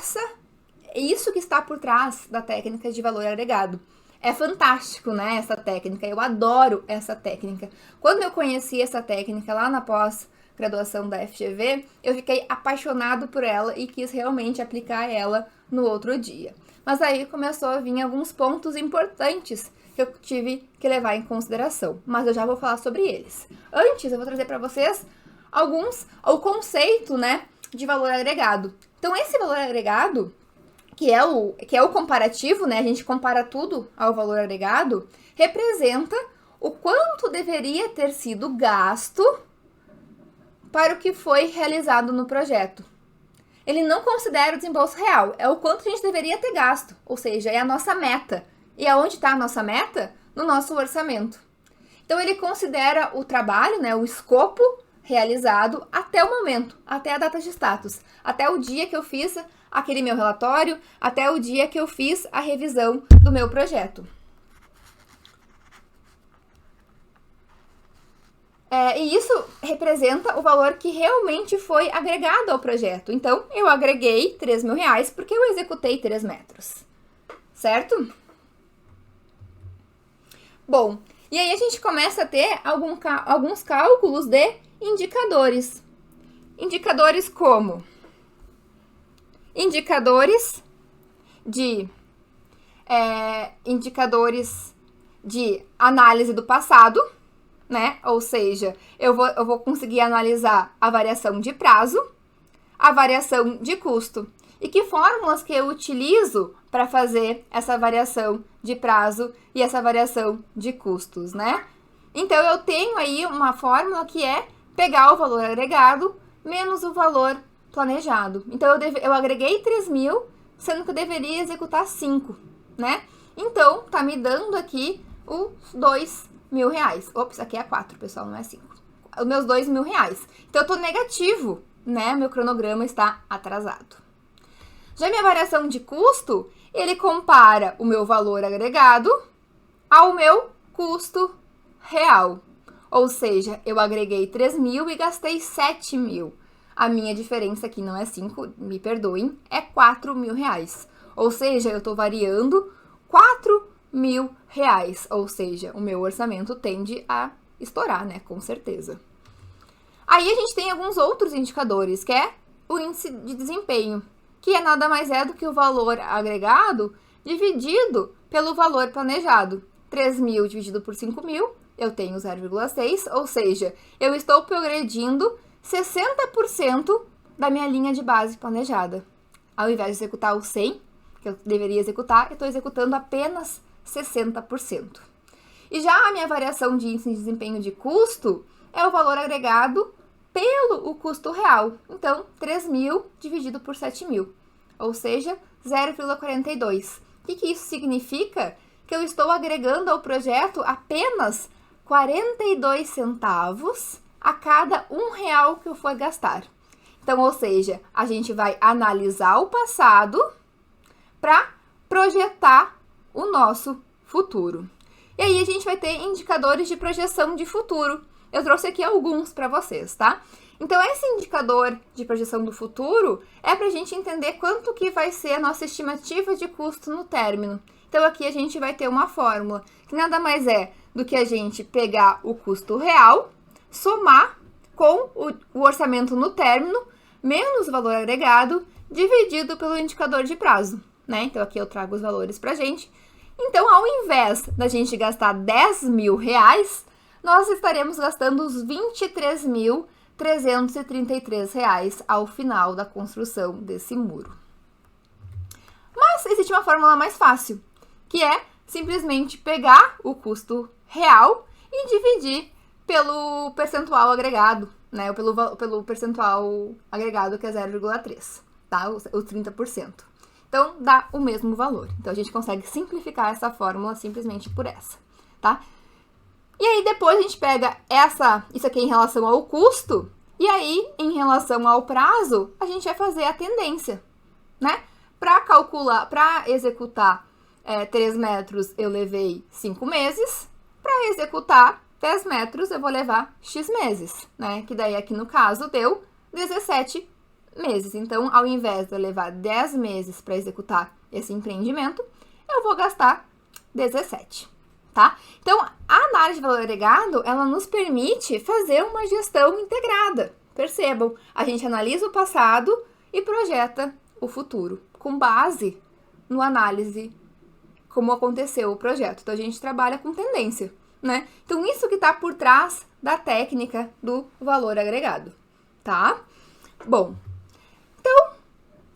isso que está por trás da técnica de valor agregado. É fantástico, né, essa técnica, eu adoro essa técnica. Quando eu conheci essa técnica lá na pós-graduação da FGV, eu fiquei apaixonado por ela e quis realmente aplicar ela no outro dia. Mas aí começou a vir alguns pontos importantes que eu tive que levar em consideração, mas eu já vou falar sobre eles. Antes, eu vou trazer para vocês o conceito, né, de valor agregado. Então, esse valor agregado, que é o comparativo, né? A gente compara tudo ao valor agregado, representa o quanto deveria ter sido gasto para o que foi realizado no projeto. Ele não considera o desembolso real, é o quanto a gente deveria ter gasto, ou seja, é a nossa meta. E aonde está a nossa meta? No nosso orçamento. Então, ele considera o trabalho, né, o escopo realizado até o momento, até a data de status, até o dia que eu fiz aquele meu relatório, até o dia que eu fiz a revisão do meu projeto. E isso representa o valor que realmente foi agregado ao projeto. Então, eu agreguei 3 mil reais porque eu executei 3 metros, certo? Bom, e aí a gente começa a ter alguns cálculos de indicadores. Indicadores como? Indicadores de análise do passado, né? Ou seja, eu vou conseguir analisar a variação de prazo, a variação de custo. E que fórmulas que eu utilizo para fazer essa variação de prazo e essa variação de custos, né? Então, eu tenho aí uma fórmula que é pegar o valor agregado menos o valor planejado. Então, eu agreguei 3.000, sendo que eu deveria executar 5, né? Então, tá me dando aqui os R$2.000. Ops, aqui é 4, pessoal, não é 5. Os meus R$2.000. Então, eu tô negativo, né? Meu cronograma está atrasado. Já minha variação de custo, ele compara o meu valor agregado ao meu custo real. Ou seja, eu agreguei 3.000 e gastei 7.000. A minha diferença aqui não é 5, me perdoem, é R$4.000. Ou seja, eu estou variando R$4.000. Ou seja, o meu orçamento tende a estourar, né? Com certeza. Aí a gente tem alguns outros indicadores, que é o índice de desempenho, que é nada mais é do que o valor agregado dividido pelo valor planejado. 3.000 dividido por 5.000, eu tenho 0,6, ou seja, eu estou progredindo 60% da minha linha de base planejada. Ao invés de executar o 100, que eu deveria executar, eu estou executando apenas 60%. E já a minha variação de índice de desempenho de custo é o valor agregado pelo o custo real. Então, 3.000 dividido por 7.000, ou seja, 0,42. O que isso significa? Que eu estou agregando ao projeto apenas 42 centavos a cada R$1 que eu for gastar. Então, ou seja, a gente vai analisar o passado para projetar o nosso futuro. E aí a gente vai ter indicadores de projeção de futuro. Eu trouxe aqui alguns para vocês, tá? Então, esse indicador de projeção do futuro é para a gente entender quanto que vai ser a nossa estimativa de custo no término. Então, aqui a gente vai ter uma fórmula que nada mais é do que a gente pegar o custo real, somar com o orçamento no término, menos o valor agregado, dividido pelo indicador de prazo, né? Então, aqui eu trago os valores pra gente. Então, ao invés da gente gastar R$10.000, nós estaremos gastando os R$23.333 ao final da construção desse muro. Mas existe uma fórmula mais fácil, que é simplesmente pegar o custo real e dividir pelo percentual agregado, né? Ou pelo percentual agregado, que é 0,3, tá? Os 30%. Então, dá o mesmo valor. Então, a gente consegue simplificar essa fórmula simplesmente por essa, tá? E aí, depois a gente pega isso aqui em relação ao custo, e aí, em relação ao prazo, a gente vai fazer a tendência, né? Para calcular, para executar 3 metros, eu levei 5 meses. Para executar 10 metros, eu vou levar X meses, né? Que daí, aqui no caso, deu 17 meses. Então, ao invés de eu levar 10 meses para executar esse empreendimento, eu vou gastar 17, tá? Então, a análise de valor agregado, ela nos permite fazer uma gestão integrada. Percebam, a gente analisa o passado e projeta o futuro, com base no análise como aconteceu o projeto. Então, a gente trabalha com tendência, né? Então, isso que está por trás da técnica do valor agregado, tá? Bom, então,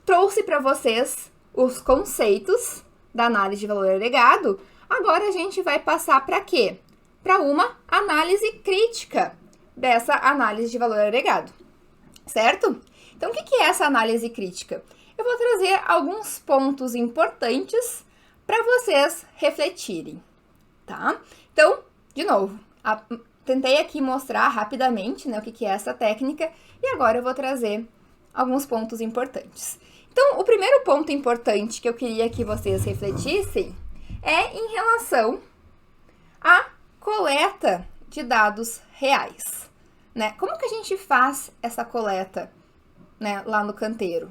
trouxe para vocês os conceitos da análise de valor agregado. Agora, a gente vai passar para quê? Para uma análise crítica dessa análise de valor agregado, certo? Então, o que é essa análise crítica? Eu vou trazer alguns pontos importantes para vocês refletirem, tá? Então, de novo, tentei aqui mostrar rapidamente, né, o que é essa técnica, e agora eu vou trazer alguns pontos importantes. Então, o primeiro ponto importante que eu queria que vocês refletissem é em relação à coleta de dados reais, né? Como que a gente faz essa coleta, né, lá no canteiro?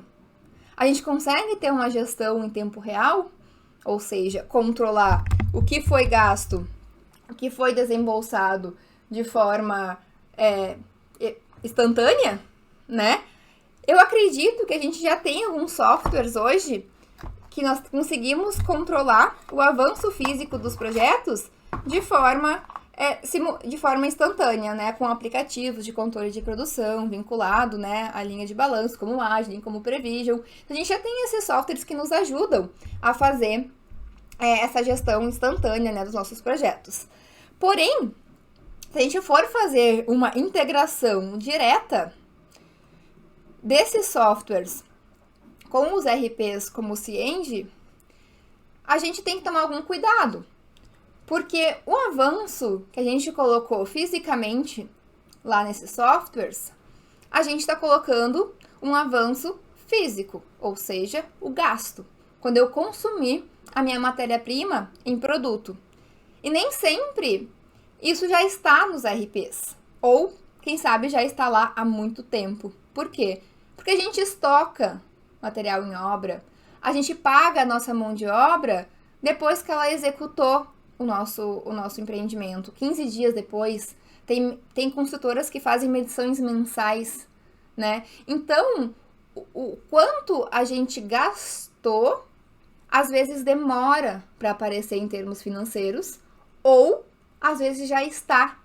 A gente consegue ter uma gestão em tempo real? Ou seja, controlar o que foi gasto, o que foi desembolsado de forma instantânea, né? Eu acredito que a gente já tem alguns softwares hoje que nós conseguimos controlar o avanço físico dos projetos de forma de forma instantânea, né, com aplicativos de controle de produção vinculado, né, à linha de balanço, como o Agile, como o Prevision. A gente já tem esses softwares que nos ajudam a fazer essa gestão instantânea, né, dos nossos projetos. Porém, se a gente for fazer uma integração direta desses softwares com os RPs como o Cienge, a gente tem que tomar algum cuidado. Porque o avanço que a gente colocou fisicamente lá nesses softwares, a gente está colocando um avanço físico, ou seja, o gasto, quando eu consumir a minha matéria-prima em produto. E nem sempre isso já está nos RPs, ou quem sabe já está lá há muito tempo. Por quê? Porque a gente estoca material em obra, a gente paga a nossa mão de obra depois que ela executou o nosso empreendimento. 15 dias depois, tem consultoras que fazem medições mensais, né? Então, o quanto a gente gastou, às vezes demora para aparecer em termos financeiros, ou às vezes já está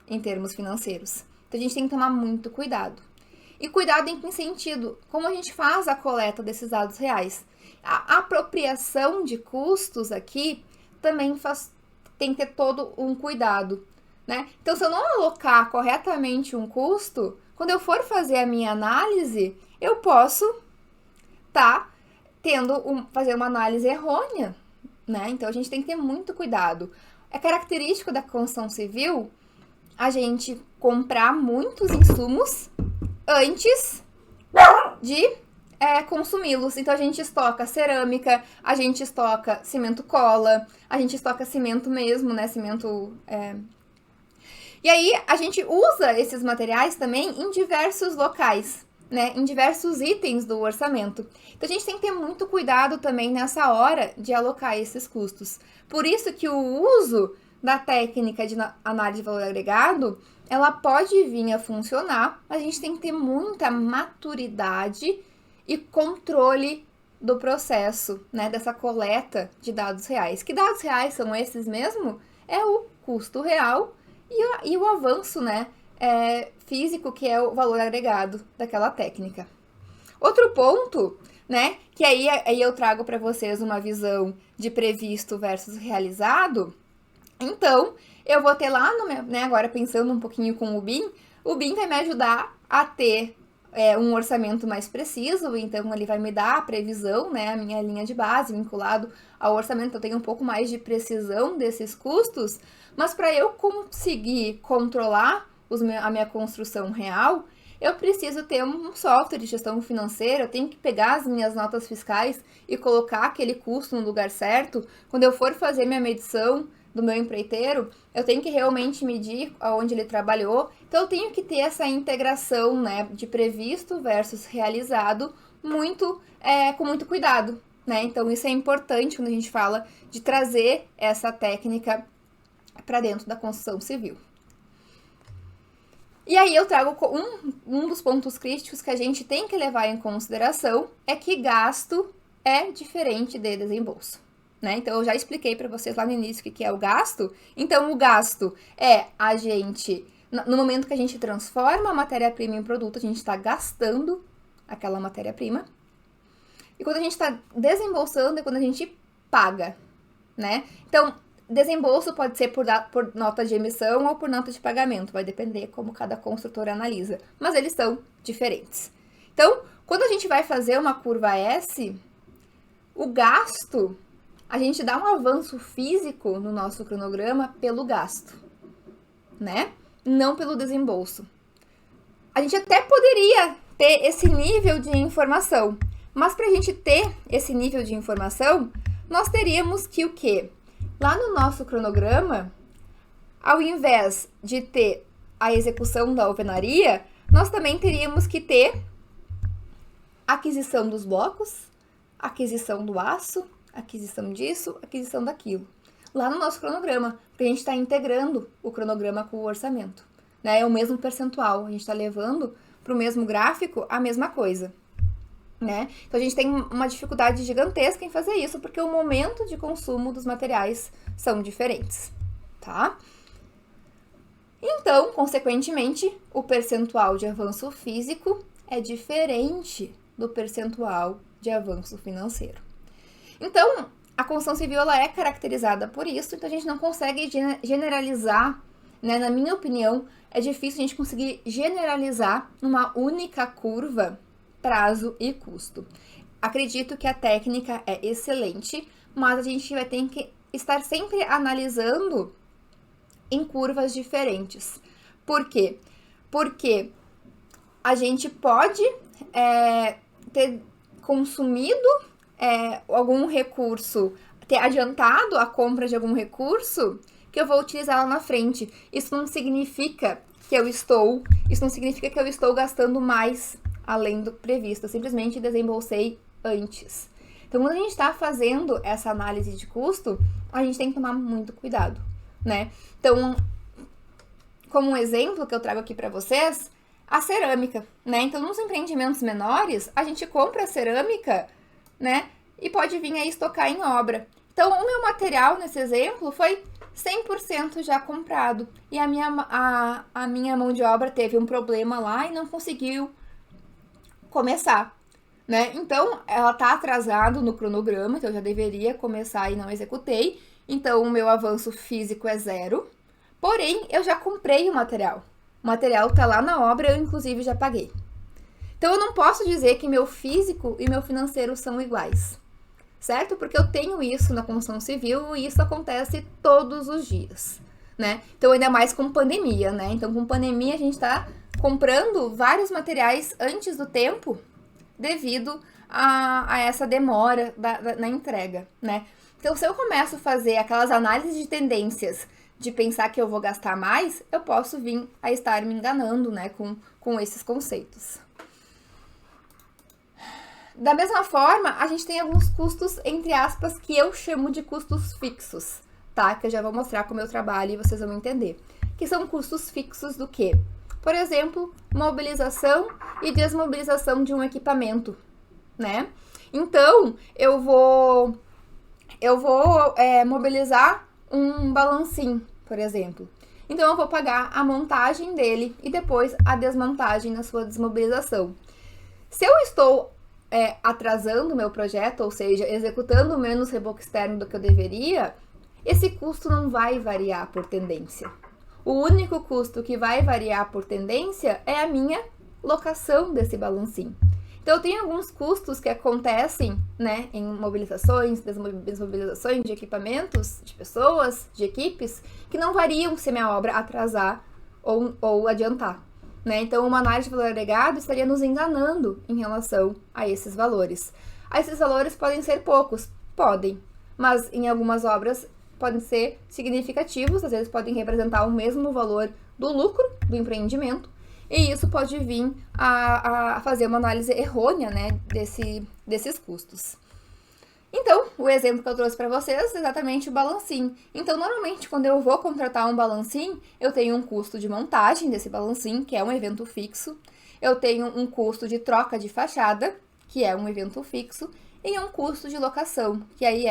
em termos financeiros. Então, a gente tem que tomar muito cuidado. E cuidado em que sentido? Como a gente faz a coleta desses dados reais? A apropriação de custos aqui também tem que ter todo um cuidado, né? Então, se eu não alocar corretamente um custo, quando eu for fazer a minha análise, eu posso fazer uma análise errônea, né? Então, a gente tem que ter muito cuidado. É característico da construção civil a gente comprar muitos insumos antes de consumi-los. Então, a gente estoca cerâmica, a gente estoca cimento cola, a gente estoca cimento mesmo, né? E aí, a gente usa esses materiais também em diversos locais, né? Em diversos itens do orçamento. Então, a gente tem que ter muito cuidado também nessa hora de alocar esses custos. Por isso que o uso da técnica de análise de valor agregado, ela pode vir a funcionar, mas a gente tem que ter muita maturidade e controle do processo, né, dessa coleta de dados reais. Que dados reais são esses mesmo? É o custo real e o avanço, né, físico, que é o valor agregado daquela técnica. Outro ponto, né, que aí eu trago para vocês uma visão de previsto versus realizado. Então, eu vou ter lá, agora pensando um pouquinho com o BIM vai me ajudar a ter um orçamento mais preciso, então ele vai me dar a previsão, né, a minha linha de base vinculado ao orçamento, eu tenho um pouco mais de precisão desses custos, mas para eu conseguir controlar a minha construção real, eu preciso ter um software de gestão financeira, eu tenho que pegar as minhas notas fiscais e colocar aquele custo no lugar certo. Quando eu for fazer minha medição do meu empreiteiro, eu tenho que realmente medir aonde ele trabalhou. Então, eu tenho que ter essa integração, né, de previsto versus realizado com muito cuidado, né? Então, isso é importante quando a gente fala de trazer essa técnica para dentro da construção civil. E aí eu trago um dos pontos críticos que a gente tem que levar em consideração é que gasto é diferente de desembolso. Né? Então, eu já expliquei para vocês lá no início o que é o gasto. Então, o gasto é a gente, no momento que a gente transforma a matéria-prima em produto, a gente está gastando aquela matéria-prima. E quando a gente está desembolsando é quando a gente paga, né? Então, desembolso pode ser por nota de emissão ou por nota de pagamento, vai depender como cada construtora analisa. Mas eles são diferentes. Então, quando a gente vai fazer uma curva S, o gasto, a gente dá um avanço físico no nosso cronograma pelo gasto, né? Não pelo desembolso. A gente até poderia ter esse nível de informação, mas para a gente ter esse nível de informação, nós teríamos que o quê? Lá no nosso cronograma, ao invés de ter a execução da alvenaria, nós também teríamos que ter aquisição dos blocos, aquisição do aço, aquisição disso, aquisição daquilo. Lá no nosso cronograma, porque a gente está integrando o cronograma com o orçamento. Né? É o mesmo percentual, a gente está levando para o mesmo gráfico a mesma coisa. Né? Então, a gente tem uma dificuldade gigantesca em fazer isso, porque o momento de consumo dos materiais são diferentes. Tá? Então, consequentemente, o percentual de avanço físico é diferente do percentual de avanço financeiro. Então, a construção civil ela é caracterizada por isso, então a gente não consegue generalizar, né? Na minha opinião, é difícil a gente conseguir generalizar numa única curva prazo e custo. Acredito que a técnica é excelente, mas a gente vai ter que estar sempre analisando em curvas diferentes. Por quê? Porque a gente pode ter consumido algum recurso, ter adiantado a compra de algum recurso que eu vou utilizar lá na frente. Isso não significa que eu estou gastando mais além do previsto. Eu simplesmente desembolsei antes. Então, quando a gente está fazendo essa análise de custo, a gente tem que tomar muito cuidado, né? Então, como um exemplo que eu trago aqui para vocês, a cerâmica, né? Então, nos empreendimentos menores, a gente compra a cerâmica, né? E pode vir aí estocar em obra. Então, o meu material, nesse exemplo, foi 100% já comprado. E a minha mão de obra teve um problema lá e não conseguiu começar, né? Então, ela tá atrasado no cronograma, então eu já deveria começar e não executei. Então, o meu avanço físico é 0. Porém, eu já comprei o material. O material tá lá na obra, eu inclusive já paguei. Então, eu não posso dizer que meu físico e meu financeiro são iguais, certo? Porque eu tenho isso na construção civil e isso acontece todos os dias, né? Então, ainda mais com pandemia, né? Então, com pandemia, a gente tá comprando vários materiais antes do tempo devido a essa demora na entrega, né? Então, se eu começo a fazer aquelas análises de tendências de pensar que eu vou gastar mais, eu posso vir a estar me enganando, né, com esses conceitos. Da mesma forma, a gente tem alguns custos, entre aspas, que eu chamo de custos fixos, tá? Que eu já vou mostrar como eu trabalho e vocês vão entender. Que são custos fixos do quê? Por exemplo, mobilização e desmobilização de um equipamento, né? Então, eu vou mobilizar um balancim, por exemplo. Então, eu vou pagar a montagem dele e depois a desmontagem na sua desmobilização. Se eu estou atrasando o meu projeto, ou seja, executando menos reboco externo do que eu deveria, esse custo não vai variar por tendência. O único custo que vai variar por tendência é a minha locação desse balancim. Então, eu tenho alguns custos que acontecem, né, em mobilizações, desmobilizações de equipamentos, de pessoas, de equipes, que não variam se minha obra atrasar ou adiantar, né? Então, uma análise de valor agregado estaria nos enganando em relação a esses valores. Esses valores podem ser poucos? Podem, mas em algumas obras podem ser significativos, às vezes podem representar o mesmo valor do lucro do empreendimento, e isso pode vir a fazer uma análise errônea, né, desses custos. Então, o exemplo que eu trouxe para vocês é exatamente o balancim. Então, normalmente, quando eu vou contratar um balancim, eu tenho um custo de montagem desse balancim, que é um evento fixo. Eu tenho um custo de troca de fachada, que é um evento fixo. E um custo de locação, que aí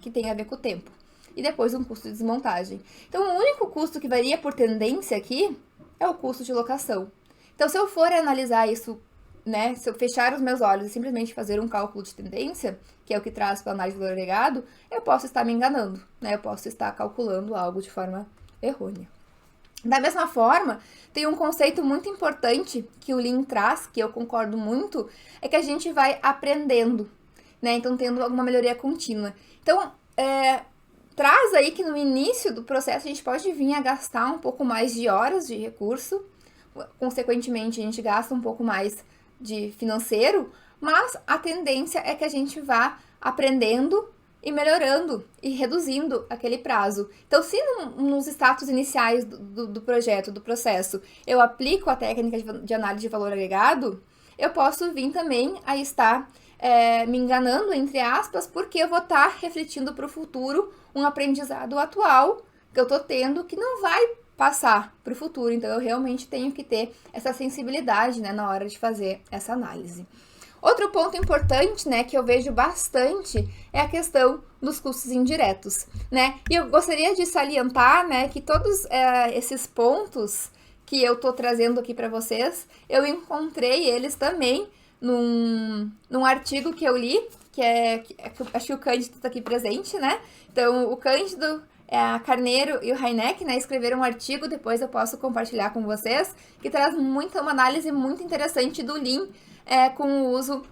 que tem a ver com o tempo. E depois um custo de desmontagem. Então, o único custo que varia por tendência aqui é o custo de locação. Então, se eu for analisar isso, né, se eu fechar os meus olhos e simplesmente fazer um cálculo de tendência, que é o que traz para a análise do valor agregado, eu posso estar me enganando, né? Eu posso estar calculando algo de forma errônea. Da mesma forma, tem um conceito muito importante que o Lean traz, que eu concordo muito, é que a gente vai aprendendo, né? Então, tendo alguma melhoria contínua. Então, traz aí que no início do processo a gente pode vir a gastar um pouco mais de horas de recurso, consequentemente a gente gasta um pouco mais de financeiro, mas a tendência é que a gente vá aprendendo e melhorando e reduzindo aquele prazo. Então, se nos status iniciais do projeto, do processo, eu aplico a técnica de análise de valor agregado, eu posso vir também a estar me enganando, entre aspas, porque eu vou estar refletindo para o futuro um aprendizado atual que eu estou tendo que não vai passar para o futuro. Então, eu realmente tenho que ter essa sensibilidade, né, na hora de fazer essa análise. Outro ponto importante, né, que eu vejo bastante é a questão dos custos indiretos, né? E eu gostaria de salientar, né, que todos esses pontos que eu tô trazendo aqui para vocês, eu encontrei eles também num artigo que eu li, acho que o Cândido tá aqui presente, né? Então, o Cândido, a Carneiro e o Heineck, né, escreveram um artigo, depois eu posso compartilhar com vocês, que traz uma análise muito interessante do Lean com o uso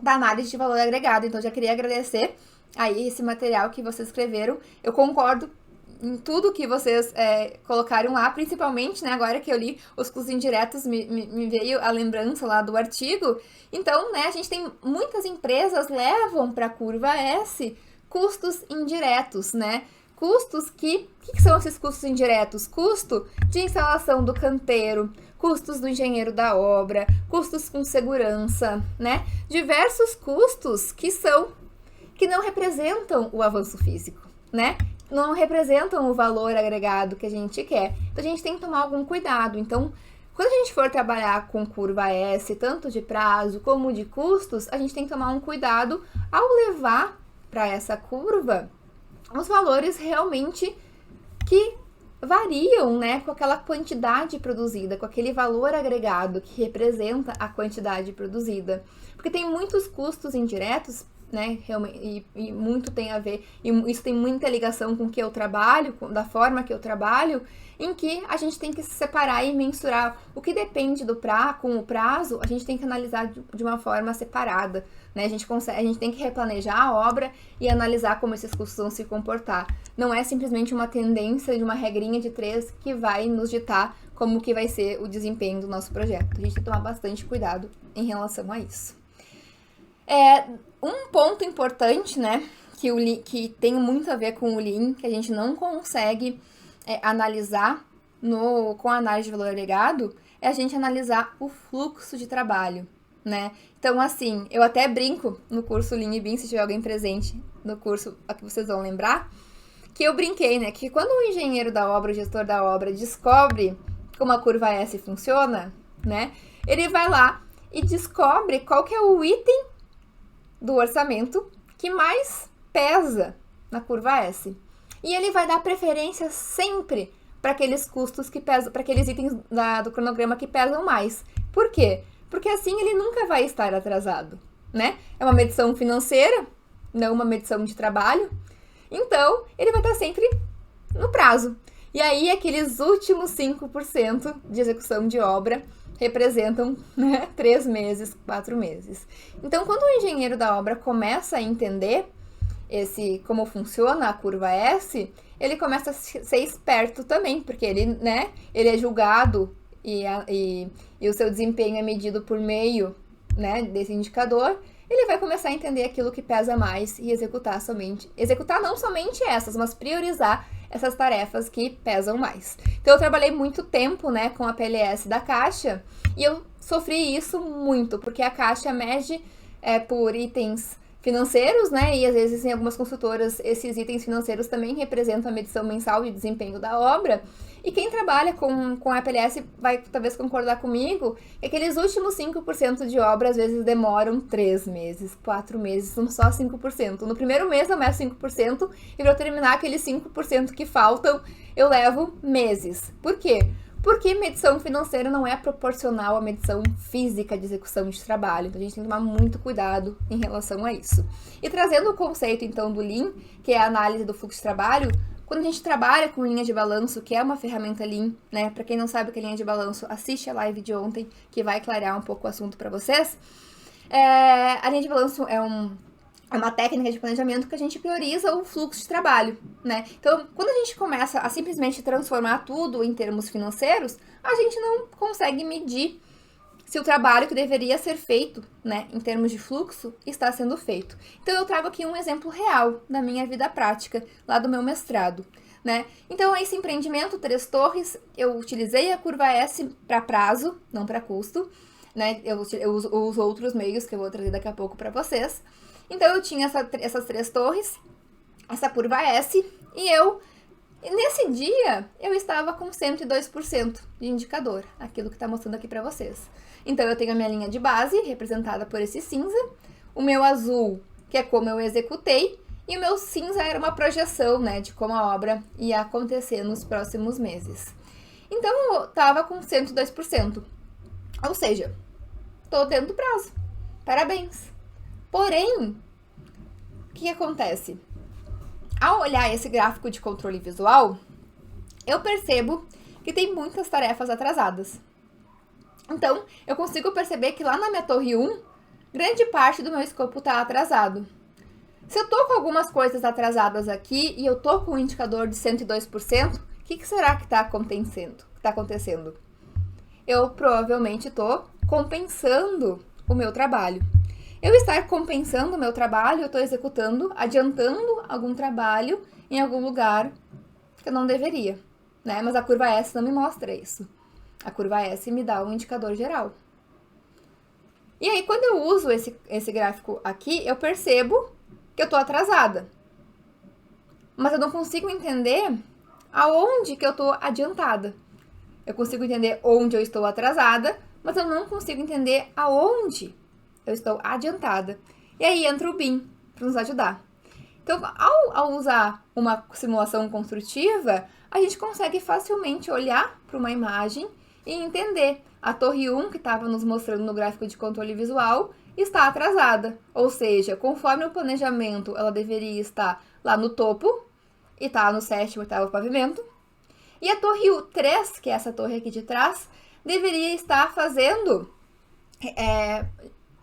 da análise de valor agregado. Então, já queria agradecer aí esse material que vocês escreveram. Eu concordo em tudo que vocês colocaram lá, principalmente, né, agora que eu li os custos indiretos, me veio a lembrança lá do artigo. Então, né, a gente tem muitas empresas levam para a curva S custos indiretos, né? Custos o que são esses custos indiretos? Custo de instalação do canteiro, custos do engenheiro da obra, custos com segurança, né? Diversos custos que não representam o avanço físico, né? Não representam o valor agregado que a gente quer. Então, a gente tem que tomar algum cuidado. Então, quando a gente for trabalhar com curva S, tanto de prazo como de custos, a gente tem que tomar um cuidado ao levar para essa curva os valores realmente que variam, né, com aquela quantidade produzida, com aquele valor agregado que representa a quantidade produzida. Porque tem muitos custos indiretos, né, realmente, e muito tem a ver, e isso tem muita ligação com o que eu trabalho, da forma que eu trabalho, em que a gente tem que se separar e mensurar o que depende com o prazo, a gente tem que analisar de uma forma separada, né? A gente tem que replanejar a obra e analisar como esses custos vão se comportar. Não é simplesmente uma tendência de uma regrinha de 3 que vai nos ditar como que vai ser o desempenho do nosso projeto. A gente tem que tomar bastante cuidado em relação a isso. Um ponto importante, né, que tem muito a ver com o Lean, que a gente não consegue analisar com a análise de valor agregado, é a gente analisar o fluxo de trabalho, né? Então, assim, eu até brinco no curso Lean e Bean, se tiver alguém presente no curso, aqui vocês vão lembrar, que eu brinquei, né, que quando o engenheiro da obra, o gestor da obra, descobre como a curva S funciona, né, ele vai lá e descobre qual que é o item do orçamento que mais pesa na curva S. E ele vai dar preferência sempre para aqueles custos que pesam, para aqueles itens do cronograma que pesam mais. Por quê? Porque assim ele nunca vai estar atrasado, né? É uma medição financeira, não uma medição de trabalho. Então, ele vai estar sempre no prazo. E aí, aqueles últimos 5% de execução de obra representam, né, 3 meses, 4 meses. Então, quando o engenheiro da obra começa a entender como funciona a curva S, ele começa a ser esperto também, porque ele é julgado e o seu desempenho é medido por meio, né, desse indicador. Ele vai começar a entender aquilo que pesa mais e executar não somente essas, mas priorizar essas tarefas que pesam mais. Então, eu trabalhei muito tempo, né, com a PLS da Caixa e eu sofri isso muito, porque a Caixa mede por itens financeiros, né, e às vezes em algumas consultoras esses itens financeiros também representam a medição mensal de desempenho da obra. E quem trabalha com a PLS vai talvez concordar comigo que aqueles últimos 5% de obra às vezes demoram 3 meses, 4 meses, são só 5%. No primeiro mês eu meço 5% e para eu terminar aqueles 5% que faltam eu levo meses. Por quê? Porque medição financeira não é proporcional à medição física de execução de trabalho. Então, a gente tem que tomar muito cuidado em relação a isso. E trazendo o conceito, então, do Lean, que é a análise do fluxo de trabalho, quando a gente trabalha com linha de balanço, que é uma ferramenta Lean, né? Para quem não sabe o que é linha de balanço, assiste a live de ontem, que vai clarear um pouco o assunto para vocês. A linha de balanço é uma técnica de planejamento que a gente prioriza o fluxo de trabalho, né? Então, quando a gente começa a simplesmente transformar tudo em termos financeiros, a gente não consegue medir se o trabalho que deveria ser feito, né, em termos de fluxo, está sendo feito. Então, eu trago aqui um exemplo real da minha vida prática, lá do meu mestrado, né? Então, esse empreendimento, 3 torres, eu utilizei a curva S para prazo, não para custo, né? Eu uso outros meios que eu vou trazer daqui a pouco para vocês. Então, eu tinha essas 3 torres, essa curva S, e eu E nesse dia, eu estava com 102% de indicador, aquilo que está mostrando aqui para vocês. Então, eu tenho a minha linha de base, representada por esse cinza, o meu azul, que é como eu executei, e o meu cinza era uma projeção, né, de como a obra ia acontecer nos próximos meses. Então, eu estava com 102%. Ou seja, estou dentro do prazo. Parabéns. Porém, o que acontece? Ao olhar esse gráfico de controle visual, eu percebo que tem muitas tarefas atrasadas. Então, eu consigo perceber que lá na minha torre 1, grande parte do meu escopo está atrasado. Se eu tô com algumas coisas atrasadas aqui e eu tô com um indicador de 102%, o que será que está acontecendo? Eu provavelmente estou compensando o meu trabalho. Eu estar compensando o meu trabalho, eu estou executando, adiantando algum trabalho em algum lugar que eu não deveria, né? Mas a curva S não me mostra isso. A curva S me dá um indicador geral. E aí, quando eu uso esse gráfico aqui, eu percebo que eu estou atrasada. Mas eu não consigo entender aonde que eu estou adiantada. Eu consigo entender onde eu estou atrasada, mas eu não consigo entender aonde eu estou adiantada. E aí entra o BIM para nos ajudar. Então, ao usar uma simulação construtiva, a gente consegue facilmente olhar para uma imagem e entender. A torre 1, que estava nos mostrando no gráfico de controle visual, está atrasada. Ou seja, conforme o planejamento, ela deveria estar lá no topo e está no 7º, 8º pavimento. E a torre 3, que é essa torre aqui de trás, deveria estar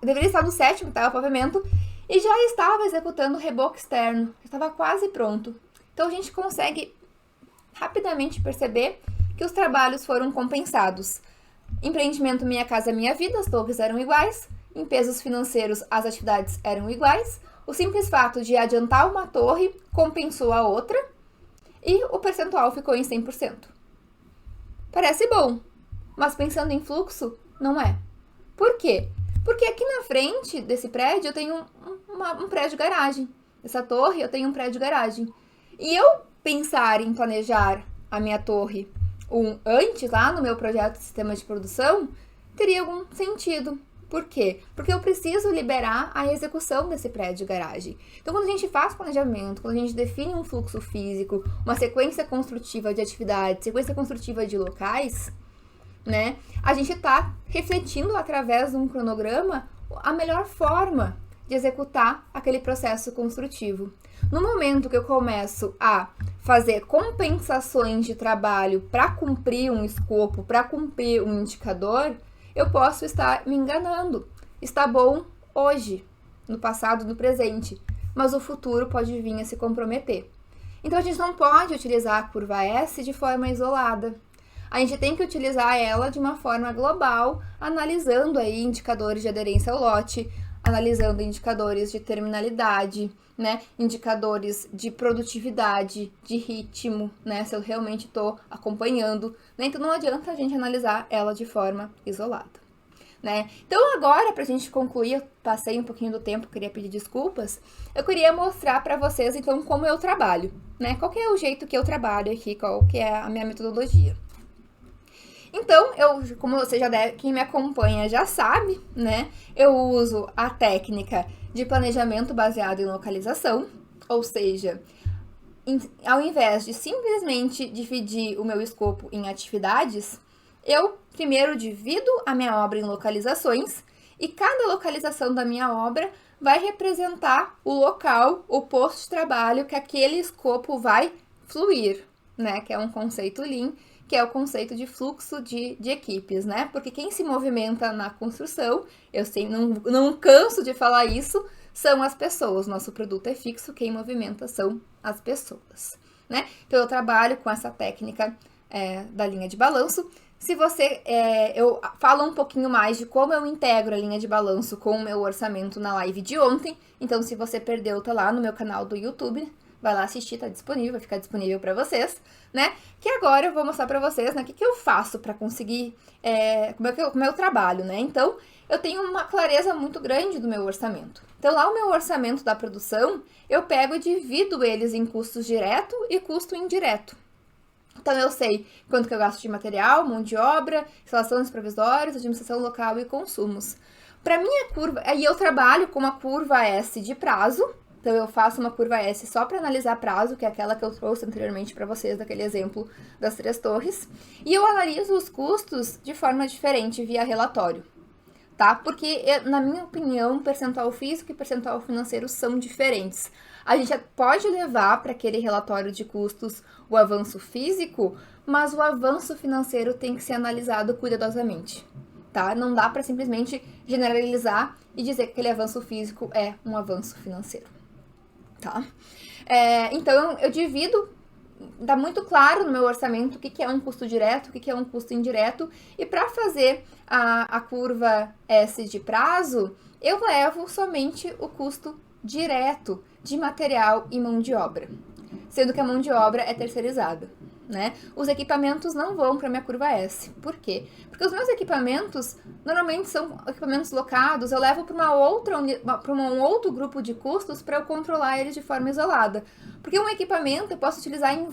deveria estar no 7º, 8º pavimento e já estava executando o reboco externo, estava quase pronto. Então a gente consegue rapidamente perceber que os trabalhos foram compensados. Empreendimento Minha Casa Minha Vida, as torres eram iguais, em pesos financeiros as atividades eram iguais, o simples fato de adiantar uma torre compensou a outra e o percentual ficou em 100%. Parece bom, mas pensando em fluxo, não é. Por quê? Porque aqui na frente desse prédio eu tenho um prédio garagem. Essa torre eu tenho um prédio garagem. E eu pensar em planejar a minha torre antes, lá no meu projeto de sistema de produção, teria algum sentido. Por quê? Porque eu preciso liberar a execução desse prédio garagem. Então, quando a gente faz planejamento, quando a gente define um fluxo físico, uma sequência construtiva de atividades, sequência construtiva de locais, né, a gente está refletindo através de um cronograma a melhor forma de executar aquele processo construtivo. No momento que eu começo a fazer compensações de trabalho para cumprir um escopo, para cumprir um indicador, eu posso estar me enganando. Está bom hoje, no passado, no presente, mas o futuro pode vir a se comprometer. Então, a gente não pode utilizar a curva S de forma isolada. A gente tem que utilizar ela de uma forma global, analisando aí indicadores de aderência ao lote, analisando indicadores de terminalidade, né, indicadores de produtividade, de ritmo, né, se eu realmente estou acompanhando, né, então não adianta a gente analisar ela de forma isolada, né. Então agora, para a gente concluir, eu passei um pouquinho do tempo, queria pedir desculpas, eu queria mostrar para vocês, então, como eu trabalho, né, qual que é o jeito que eu trabalho aqui, qual que é a minha metodologia. Então, como você já deve, quem me acompanha já sabe, né? Eu uso a técnica de planejamento baseado em localização, ou seja, ao invés de simplesmente dividir o meu escopo em atividades, eu primeiro divido a minha obra em localizações e cada localização da minha obra vai representar o local, o posto de trabalho que aquele escopo vai fluir, né? Que é um conceito Lean, que é o conceito de fluxo de equipes, né? Porque quem se movimenta na construção, eu sei, não canso de falar isso, são as pessoas. Nosso produto é fixo, quem movimenta são as pessoas, né? Então, eu trabalho com essa técnica da linha de balanço. Se você, eu falo um pouquinho mais de como eu integro a linha de balanço com o meu orçamento na live de ontem. Então, se você perdeu, tá lá no meu canal do YouTube. Vai lá assistir, tá disponível, vai ficar disponível para vocês, né? Que agora eu vou mostrar para vocês, né, o que eu faço para conseguir, como eu trabalho, né? Então, eu tenho uma clareza muito grande do meu orçamento. Então, lá o meu orçamento da produção, eu pego e divido eles em custos direto e custo indireto. Então, eu sei quanto que eu gasto de material, mão de obra, instalações provisórias, administração local e consumos. Para minha curva, aí eu trabalho com uma curva S de prazo. Então, eu faço uma curva S só para analisar prazo, que é aquela que eu trouxe anteriormente para vocês, daquele exemplo das 3 torres. E eu analiso os custos de forma diferente via relatório, tá? Porque, na minha opinião, percentual físico e percentual financeiro são diferentes. A gente pode levar para aquele relatório de custos o avanço físico, mas o avanço financeiro tem que ser analisado cuidadosamente, tá? Não dá para simplesmente generalizar e dizer que aquele avanço físico é um avanço financeiro, tá? Então, eu divido, tá muito claro no meu orçamento o que é um custo direto, o que é um custo indireto, e para fazer a curva S de prazo, eu levo somente o custo direto de material e mão de obra, sendo que a mão de obra é terceirizada, né? Os equipamentos não vão para minha curva S. Por quê? Porque os meus equipamentos normalmente são equipamentos locados, eu levo para um outro grupo de custos para eu controlar eles de forma isolada. Porque um equipamento eu posso utilizar em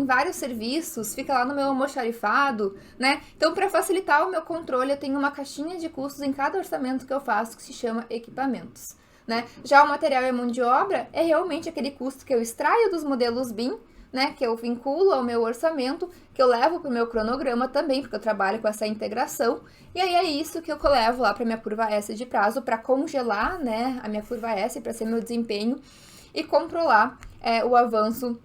vários serviços, fica lá no meu almoxarifado, né? Então, para facilitar o meu controle, eu tenho uma caixinha de custos em cada orçamento que eu faço que se chama equipamentos, né? Já o material e a mão de obra é realmente aquele custo que eu extraio dos modelos BIM, né, que eu vinculo ao meu orçamento, que eu levo para o meu cronograma também, porque eu trabalho com essa integração, e aí é isso que eu levo lá para minha curva S de prazo, para congelar, né, a minha curva S, para ser meu desempenho, e controlar o avanço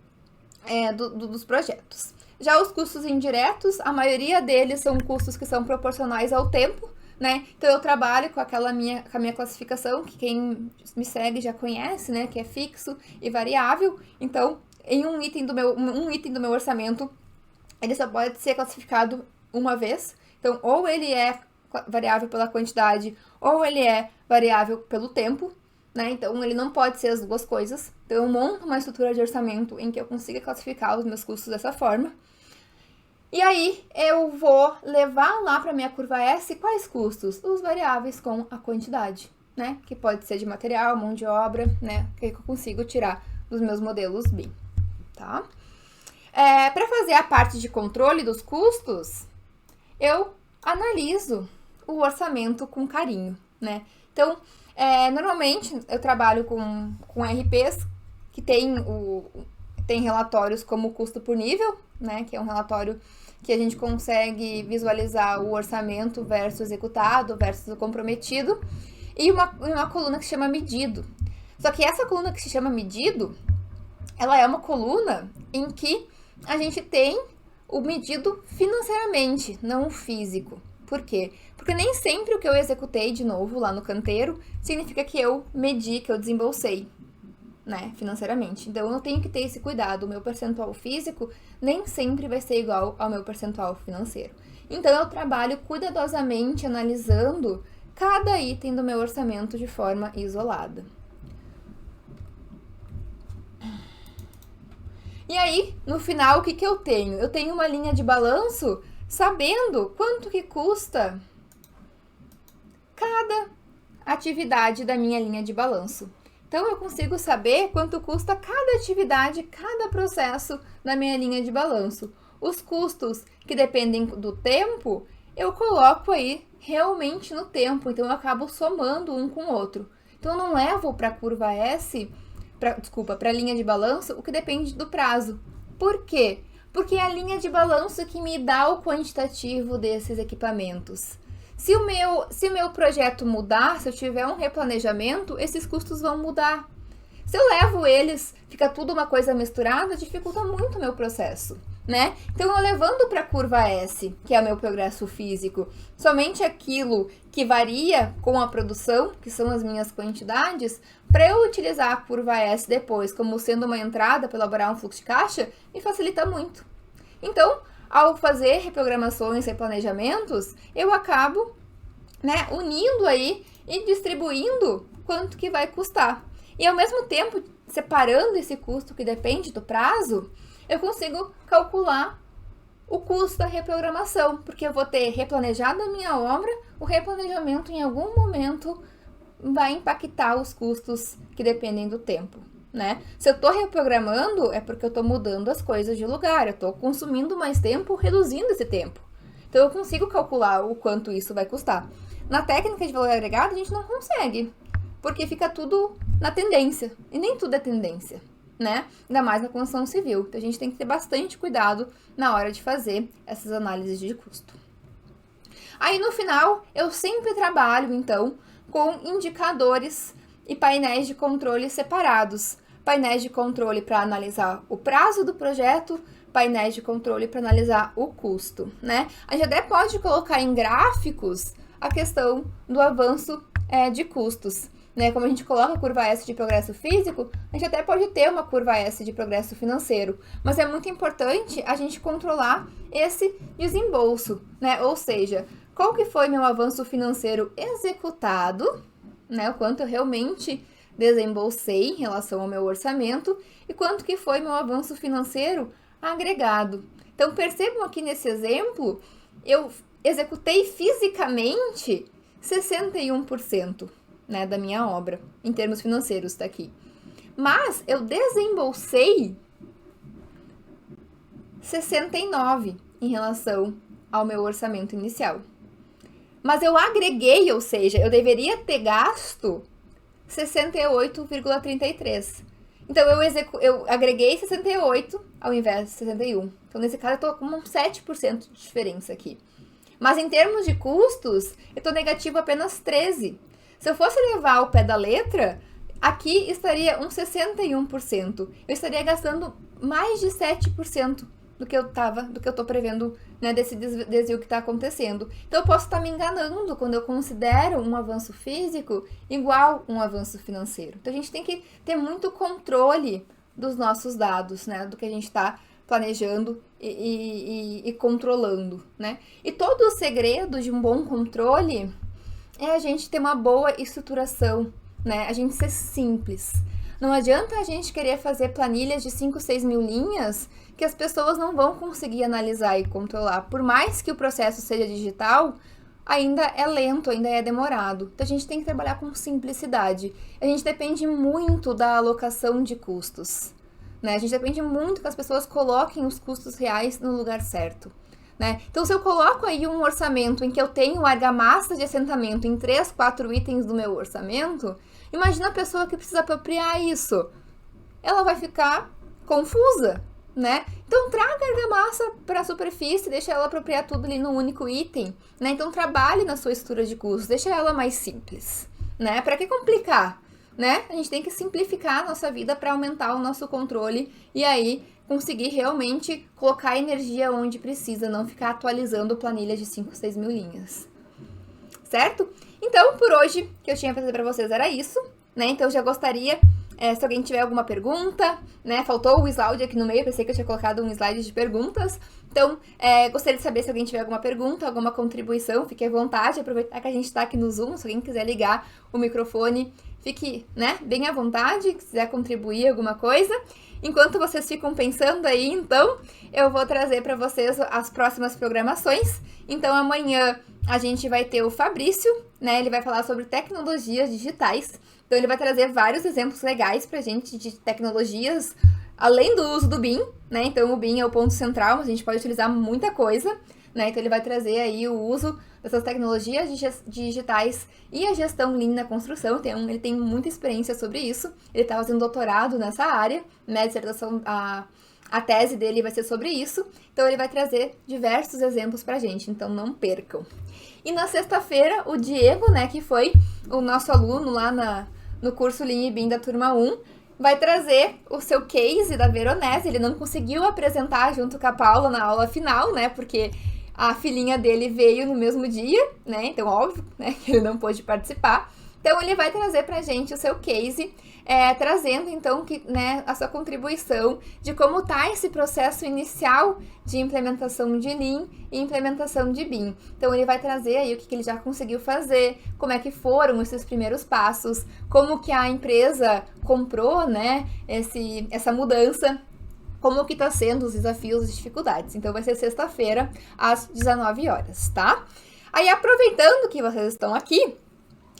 dos projetos. Já os custos indiretos, a maioria deles são custos que são proporcionais ao tempo, né? Então, eu trabalho com a minha classificação, que quem me segue já conhece, né, que é fixo e variável. Então, em um item do meu orçamento, ele só pode ser classificado uma vez. Então, ou ele é variável pela quantidade, ou ele é variável pelo tempo, né? Então, ele não pode ser as duas coisas. Então, eu monto uma estrutura de orçamento em que eu consiga classificar os meus custos dessa forma. E aí, eu vou levar lá para minha curva S quais custos? Os variáveis com a quantidade, né? Que pode ser de material, mão de obra, né? Que eu consigo tirar dos meus modelos BIM, tá? Para fazer a parte de controle dos custos, eu analiso o orçamento com carinho, né? Então, normalmente, eu trabalho com RPs que tem relatórios como custo por nível, né? Que é um relatório que a gente consegue visualizar o orçamento versus executado versus o comprometido, e uma coluna que se chama medido. Só que essa coluna que se chama medido, ela é uma coluna em que a gente tem o medido financeiramente, não o físico. Por quê? Porque nem sempre o que eu executei de novo lá no canteiro significa que eu medi, que eu desembolsei, né, financeiramente. Então, eu tenho que ter esse cuidado. O meu percentual físico nem sempre vai ser igual ao meu percentual financeiro. Então, eu trabalho cuidadosamente analisando cada item do meu orçamento de forma isolada. E aí, no final, o que eu tenho? Eu tenho uma linha de balanço sabendo quanto que custa cada atividade da minha linha de balanço. Então, eu consigo saber quanto custa cada atividade, cada processo na minha linha de balanço. Os custos que dependem do tempo, eu coloco aí realmente no tempo. Então, eu acabo somando um com o outro. Então, eu não levo para a curva S, para a linha de balanço, o que depende do prazo. Por quê? Porque é a linha de balanço que me dá o quantitativo desses equipamentos. Se o meu projeto mudar, se eu tiver um replanejamento, esses custos vão mudar. Se eu levo eles, fica tudo uma coisa misturada, dificulta muito o meu processo, né? Então, eu levando para a curva S, que é o meu progresso físico, somente aquilo que varia com a produção, que são as minhas quantidades, para eu utilizar a curva S depois como sendo uma entrada para elaborar um fluxo de caixa, me facilita muito. Então, ao fazer reprogramações, replanejamentos, eu acabo, né, unindo aí e distribuindo quanto que vai custar. E ao mesmo tempo, separando esse custo que depende do prazo, eu consigo calcular o custo da reprogramação, porque eu vou ter replanejado a minha obra, o replanejamento em algum momento vai impactar os custos que dependem do tempo, né? Se eu tô reprogramando, é porque eu tô mudando as coisas de lugar, eu tô consumindo mais tempo, reduzindo esse tempo. Então eu consigo calcular o quanto isso vai custar. Na técnica de valor agregado, a gente não consegue, porque fica tudo na tendência, e nem tudo é tendência, né? Ainda mais na construção civil. Então a gente tem que ter bastante cuidado na hora de fazer essas análises de custo. Aí no final, eu sempre trabalho, então, com indicadores e painéis de controle separados. Painéis de controle para analisar o prazo do projeto, painéis de controle para analisar o custo, né? A gente até pode colocar em gráficos a questão do avanço de custos, né? Como a gente coloca a curva S de progresso físico, a gente até pode ter uma curva S de progresso financeiro, mas é muito importante a gente controlar esse desembolso, né? Ou seja, qual que foi meu avanço financeiro executado, né? O quanto eu realmente desembolsei em relação ao meu orçamento e quanto que foi meu avanço financeiro agregado. Então, percebam aqui nesse exemplo, eu executei fisicamente 61%, né, da minha obra, em termos financeiros, tá aqui. Mas eu desembolsei 69% em relação ao meu orçamento inicial. Mas eu agreguei, ou seja, eu deveria ter gasto 68,33. Então, eu agreguei 68 ao invés de 61. Então, nesse caso, eu tô com um 7% de diferença aqui. Mas em termos de custos, eu tô negativo apenas 13. Se eu fosse levar ao pé da letra, aqui estaria um 61%. Eu estaria gastando mais de 7% do que eu tô prevendo, né, desse desvio que está acontecendo. Então, eu posso estar me enganando quando eu considero um avanço físico igual um avanço financeiro. Então, a gente tem que ter muito controle dos nossos dados, né, do que a gente está planejando e controlando, né. E todo o segredo de um bom controle é a gente ter uma boa estruturação, né, a gente ser simples. Não adianta a gente querer fazer planilhas de 5, 6 mil linhas que as pessoas não vão conseguir analisar e controlar. Por mais que o processo seja digital, ainda é lento, ainda é demorado. Então a gente tem que trabalhar com simplicidade. A gente depende muito da alocação de custos, né? A gente depende muito que as pessoas coloquem os custos reais no lugar certo, né? Então, se eu coloco aí um orçamento em que eu tenho argamassa de assentamento em 3, 4 itens do meu orçamento, imagina a pessoa que precisa apropriar isso. Ela vai ficar confusa, né? Então, traga a argamassa para a superfície, deixa ela apropriar tudo ali no único item, né? Então, trabalhe na sua estrutura de custos, deixa ela mais simples, né? Para que complicar, né? A gente tem que simplificar a nossa vida para aumentar o nosso controle e aí conseguir realmente colocar energia onde precisa, não ficar atualizando planilhas de 5, 6 mil linhas. Certo? Então, por hoje, o que eu tinha para dizer para vocês era isso, né? Então, eu já gostaria, se alguém tiver alguma pergunta, né? Faltou o slide aqui no meio, pensei que eu tinha colocado um slide de perguntas. Então, gostaria de saber se alguém tiver alguma pergunta, alguma contribuição, fique à vontade, aproveitar que a gente está aqui no Zoom, se alguém quiser ligar o microfone, fique, né, bem à vontade, se quiser contribuir alguma coisa. Enquanto vocês ficam pensando aí, então, eu vou trazer para vocês as próximas programações. Então, amanhã a gente vai ter o Fabrício, né? Ele vai falar sobre tecnologias digitais. Então, ele vai trazer vários exemplos legais pra gente de tecnologias, além do uso do BIM, né? Então, o BIM é o ponto central, mas a gente pode utilizar muita coisa, né? Então, ele vai trazer aí o uso dessas tecnologias digitais e a gestão Lean na construção. Ele tem muita experiência sobre isso. Ele está fazendo doutorado nessa área, né? A dissertação, a tese dele vai ser sobre isso. Então, ele vai trazer diversos exemplos pra gente. Então, não percam. E na sexta-feira, o Diego, né, que foi o nosso aluno lá no curso Lean e BIM da turma 1, vai trazer o seu case da Veronese. Ele não conseguiu apresentar junto com a Paula na aula final, né, porque a filhinha dele veio no mesmo dia, né, então óbvio, né, que ele não pôde participar. Então, ele vai trazer pra gente o seu case, trazendo, então, né, a sua contribuição de como tá esse processo inicial de implementação de Lean e implementação de BIM. Então, ele vai trazer aí o que ele já conseguiu fazer, como é que foram esses primeiros passos, como que a empresa comprou, né, essa mudança, como que tá sendo os desafios e dificuldades. Então, vai ser sexta-feira, às 19 horas, tá? Aí, aproveitando que vocês estão aqui,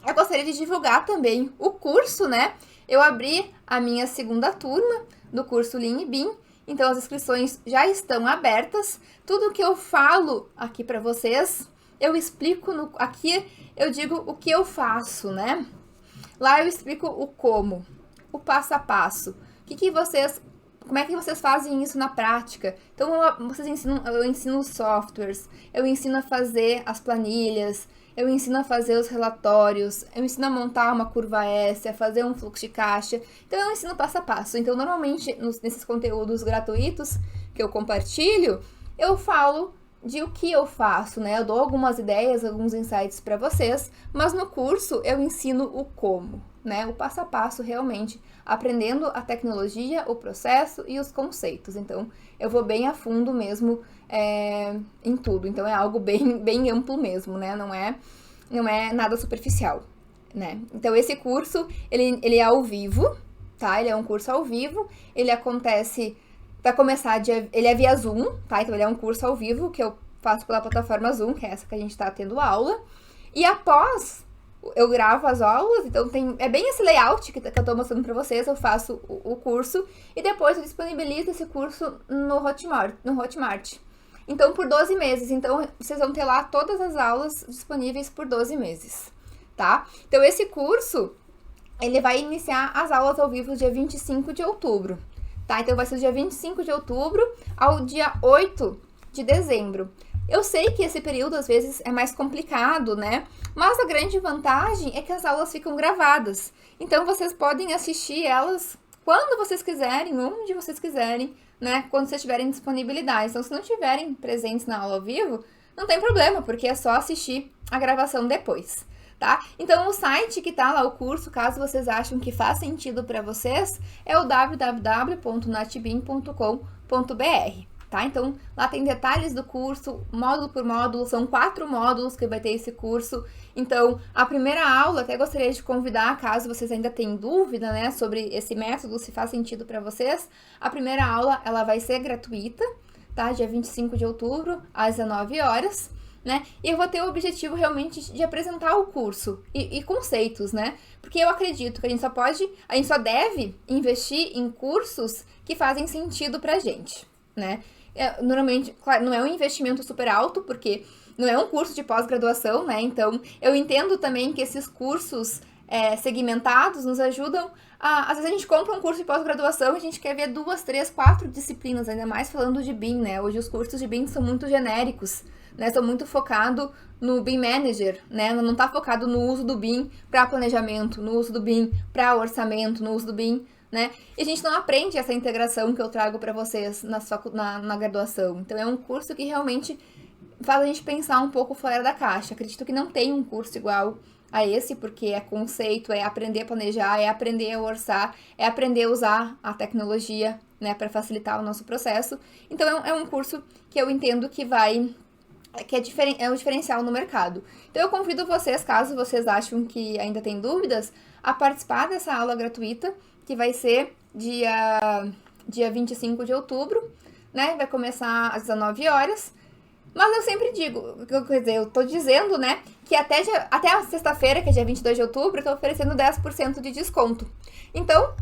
eu gostaria de divulgar também o curso, né? Eu abri a minha segunda turma do curso Lean e Bean. Então, as inscrições já estão abertas. Tudo que eu falo aqui para vocês, eu explico aqui, eu digo o que eu faço, né? Lá eu explico o como, o passo a passo. Como é que vocês fazem isso na prática? Então, eu ensino os softwares, eu ensino a fazer as planilhas, eu ensino a fazer os relatórios, eu ensino a montar uma curva S, a fazer um fluxo de caixa. Então, eu ensino passo a passo. Então, normalmente, nesses conteúdos gratuitos que eu compartilho, eu falo de o que eu faço, né? Eu dou algumas ideias, alguns insights para vocês, mas no curso eu ensino o como, né? O passo a passo realmente, aprendendo a tecnologia, o processo e os conceitos. Então, eu vou bem a fundo mesmo em tudo. Então, é algo bem, bem amplo mesmo, né? Não é nada superficial, né? Então, esse curso, ele é ao vivo, tá? Ele é um curso ao vivo, ele acontece... Vai começar, ele é via Zoom, tá? Então, ele é um curso ao vivo que eu faço pela plataforma Zoom, que é essa que a gente tá tendo aula. E após, eu gravo as aulas, então é bem esse layout que eu tô mostrando pra vocês, eu faço o curso e depois eu disponibilizo esse curso no Hotmart. Então, por 12 meses. Então, vocês vão ter lá todas as aulas disponíveis por 12 meses, tá? Então, esse curso, ele vai iniciar as aulas ao vivo dia 25 de outubro. Tá, então vai ser do dia 25 de outubro ao dia 8 de dezembro. Eu sei que esse período às vezes é mais complicado, né? Mas a grande vantagem é que as aulas ficam gravadas. Então vocês podem assistir elas quando vocês quiserem, onde vocês quiserem, né? Quando vocês tiverem disponibilidade. Então, se não tiverem presentes na aula ao vivo, não tem problema, porque é só assistir a gravação depois. Tá? Então, o site que tá lá, o curso, caso vocês achem que faz sentido para vocês, é o www.natbean.com.br, tá? Então, lá tem detalhes do curso, módulo por módulo, são 4 módulos que vai ter esse curso. Então, a primeira aula, até gostaria de convidar, caso vocês ainda tenham dúvida, né, sobre esse método, se faz sentido para vocês, a primeira aula, ela vai ser gratuita, tá? Dia 25 de outubro, às 19 horas. Né? E eu vou ter o objetivo realmente de apresentar o curso e conceitos, né? Porque eu acredito que a gente só deve investir em cursos que fazem sentido pra gente, né? Normalmente, claro, não é um investimento super alto, porque não é um curso de pós-graduação, né? Então, eu entendo também que esses cursos segmentados nos ajudam às vezes a gente compra um curso de pós-graduação e a gente quer ver 2, 3, 4 disciplinas, ainda mais falando de BIM, né? Hoje os cursos de BIM são muito genéricos, né? São muito focados no BIM Manager, né? Não está focado no uso do BIM para planejamento, no uso do BIM para orçamento, no uso do BIM, né? E a gente não aprende essa integração que eu trago para vocês na graduação. Então, é um curso que realmente faz a gente pensar um pouco fora da caixa. Acredito que não tem um curso igual a esse, porque é conceito, é aprender a planejar, é aprender a orçar, é aprender a usar a tecnologia, né, para facilitar o nosso processo. Então, é um curso que eu entendo que é um diferencial no mercado. Então, eu convido vocês, caso vocês acham que ainda tem dúvidas, a participar dessa aula gratuita, que vai ser dia 25 de outubro, né? Vai começar às 19 horas. Mas eu sempre digo, quer dizer, eu tô dizendo, né, que até a sexta-feira, que é dia 22 de outubro, eu tô oferecendo 10% de desconto. Então,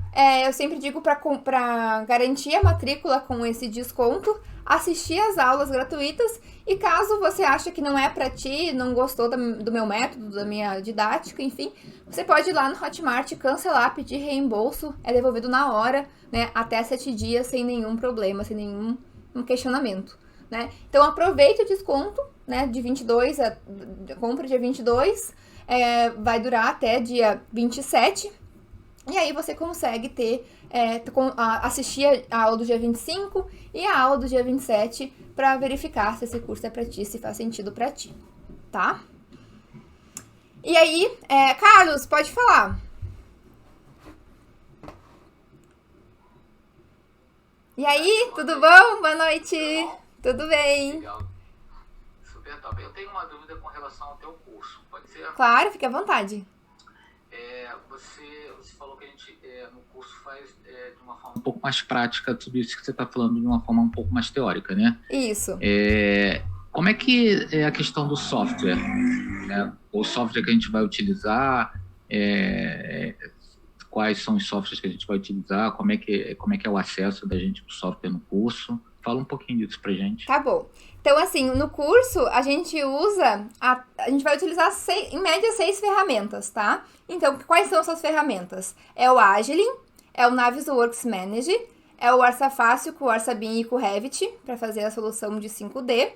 eu sempre digo para garantir a matrícula com esse desconto, assistir as aulas gratuitas e caso você ache que não é para ti, não gostou do meu método, da minha didática, enfim, você pode ir lá no Hotmart, cancelar, pedir reembolso, é devolvido na hora, né, até 7 dias sem nenhum problema, sem nenhum questionamento. Né? Então, aproveite o desconto, né, de 22, a compra dia 22, vai durar até dia 27, e aí você consegue assistir a aula do dia 25 e a aula do dia 27 para verificar se esse curso é para ti, se faz sentido para ti, tá? E aí, Carlos, pode falar. E aí, tudo bom? Boa noite. Tudo bem. Legal. Super top. Eu tenho uma dúvida com relação ao teu curso. Pode ser? Claro, fique à vontade. Você falou que a gente no curso faz de uma forma um pouco mais prática tudo isso que você está falando de uma forma um pouco mais teórica, né? Isso. Como é que é a questão do software? Né? O software que a gente vai utilizar, quais são os softwares que a gente vai utilizar, como é que é o acesso da gente para o software no curso. Fala um pouquinho disso pra gente. Tá bom. Então, assim, no curso, a gente usa, a gente vai utilizar, em média, 6 ferramentas, tá? Então, quais são essas ferramentas? É o Agile, é o Navisworks Manage, é o Orça Fácil com o OrçaBIM e com o Revit, para fazer a solução de 5D.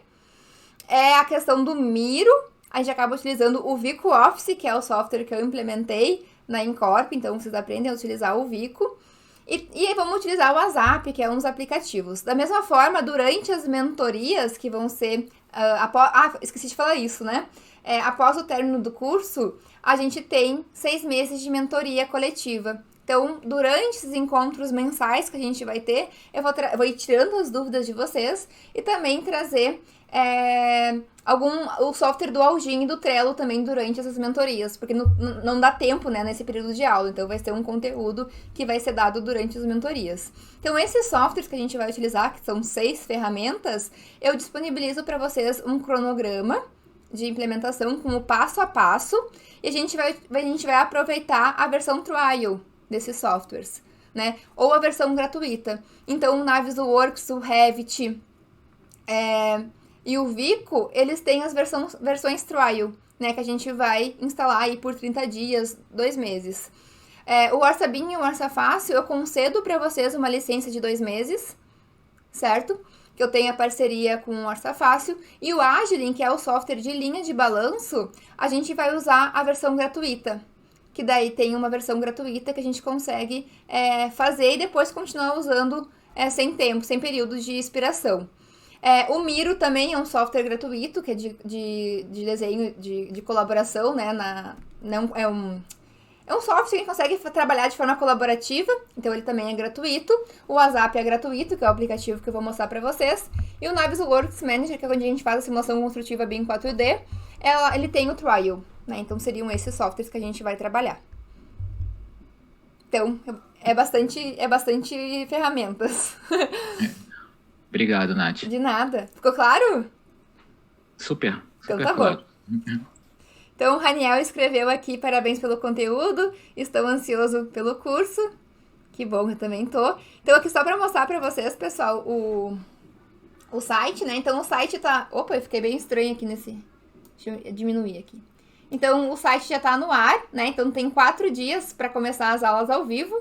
É a questão do Miro, a gente acaba utilizando o Vico Office, que é o software que eu implementei na Incorp, então vocês aprendem a utilizar o Vico. E vamos utilizar o WhatsApp, que é um dos aplicativos. Da mesma forma, durante as mentorias, que vão ser... esqueci de falar isso, né? Após o término do curso, a gente tem 6 meses de mentoria coletiva. Então, durante esses encontros mensais que a gente vai ter, eu vou ir tirando as dúvidas de vocês e também trazer o software do Algin e do Trello também durante essas mentorias, porque não dá tempo, né, nesse período de aula, então vai ser um conteúdo que vai ser dado durante as mentorias. Então, esses softwares que a gente vai utilizar, que são 6 ferramentas, eu disponibilizo para vocês um cronograma de implementação com o passo a passo, e a gente vai aproveitar a versão trial desses softwares, né? Ou a versão gratuita. Então, o Navisworks, o Revit e o Vico, eles têm as versões trial, né? Que a gente vai instalar aí por 30 dias, 2 meses. O OrçaBIM e o Orça Fácil, eu concedo para vocês uma licença de 2 meses, certo? Que eu tenho a parceria com o Orça Fácil. E o Agile, que é o software de linha de balanço, a gente vai usar a versão gratuita. Que daí tem uma versão gratuita que a gente consegue fazer e depois continuar usando sem tempo, sem períodos de expiração. O Miro também é um software gratuito, que é de desenho, de colaboração, né? É um software que a gente consegue trabalhar de forma colaborativa, então ele também é gratuito. O WhatsApp é gratuito, que é o aplicativo que eu vou mostrar para vocês. E o Navisworks Manager, que é onde a gente faz a simulação construtiva BIM 4D, ele tem o trial, né? Então seriam esses softwares que a gente vai trabalhar. Então, é bastante ferramentas. Obrigado, Nath. De nada. Ficou claro? Super então tá claro. Bom. Então, o Raniel escreveu aqui, parabéns pelo conteúdo, estou ansioso pelo curso. Que bom, eu também tô. Então, aqui só para mostrar para vocês, pessoal, o site, né? Então, o site tá... Opa, eu fiquei bem estranho aqui nesse... Deixa eu diminuir aqui. Então, o site já tá no ar, né? Então, tem 4 dias para começar as aulas ao vivo,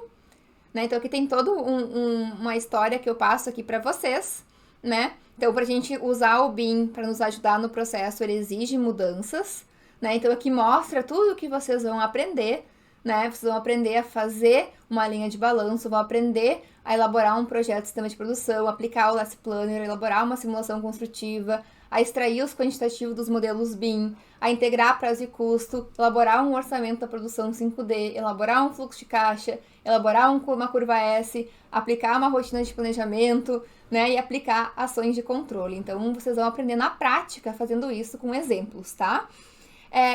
né? Então, aqui tem toda uma história que eu passo aqui para vocês, né? Então, pra gente usar o BIM para nos ajudar no processo, ele exige mudanças, né? Então, aqui mostra tudo o que vocês vão aprender, né? Vocês vão aprender a fazer uma linha de balanço, vão aprender a elaborar um projeto de sistema de produção, aplicar o Last Planner, elaborar uma simulação construtiva, a extrair os quantitativos dos modelos BIM, a integrar prazo e custo, elaborar um orçamento da produção 5D, elaborar um fluxo de caixa, elaborar uma curva S, aplicar uma rotina de planejamento, né, e aplicar ações de controle. Então, vocês vão aprender na prática fazendo isso com exemplos, tá?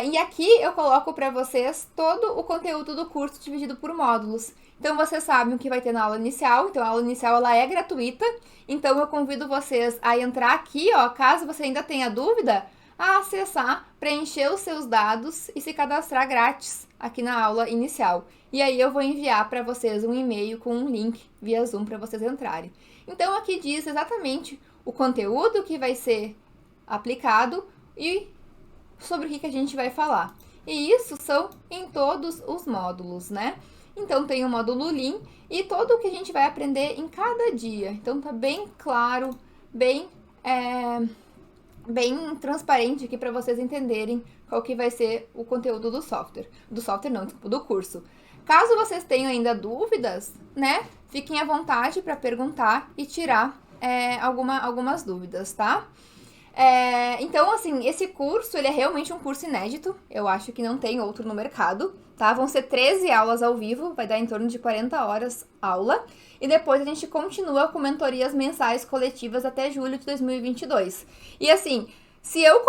E aqui eu coloco para vocês todo o conteúdo do curso dividido por módulos. Então, vocês sabem o que vai ter na aula inicial. Então, a aula inicial ela é gratuita. Então, eu convido vocês a entrar aqui, ó, caso você ainda tenha dúvida, a acessar, preencher os seus dados e se cadastrar grátis aqui na aula inicial. E aí, eu vou enviar para vocês um e-mail com um link via Zoom para vocês entrarem. Então, aqui diz exatamente o conteúdo que vai ser aplicado e sobre o que a gente vai falar. E isso são em todos os módulos, né? Então, tem o módulo Lean e todo o que a gente vai aprender em cada dia. Então, tá bem claro, bem transparente aqui para vocês entenderem qual que vai ser o conteúdo do software. Do software não, do curso. Caso vocês tenham ainda dúvidas, né? Fiquem à vontade para perguntar e tirar algumas dúvidas, tá? Então, assim, esse curso, ele é realmente um curso inédito. Eu acho que não tem outro no mercado, tá? Vão ser 13 aulas ao vivo, vai dar em torno de 40 horas aula. E depois a gente continua com mentorias mensais coletivas até julho de 2022. E assim, se eu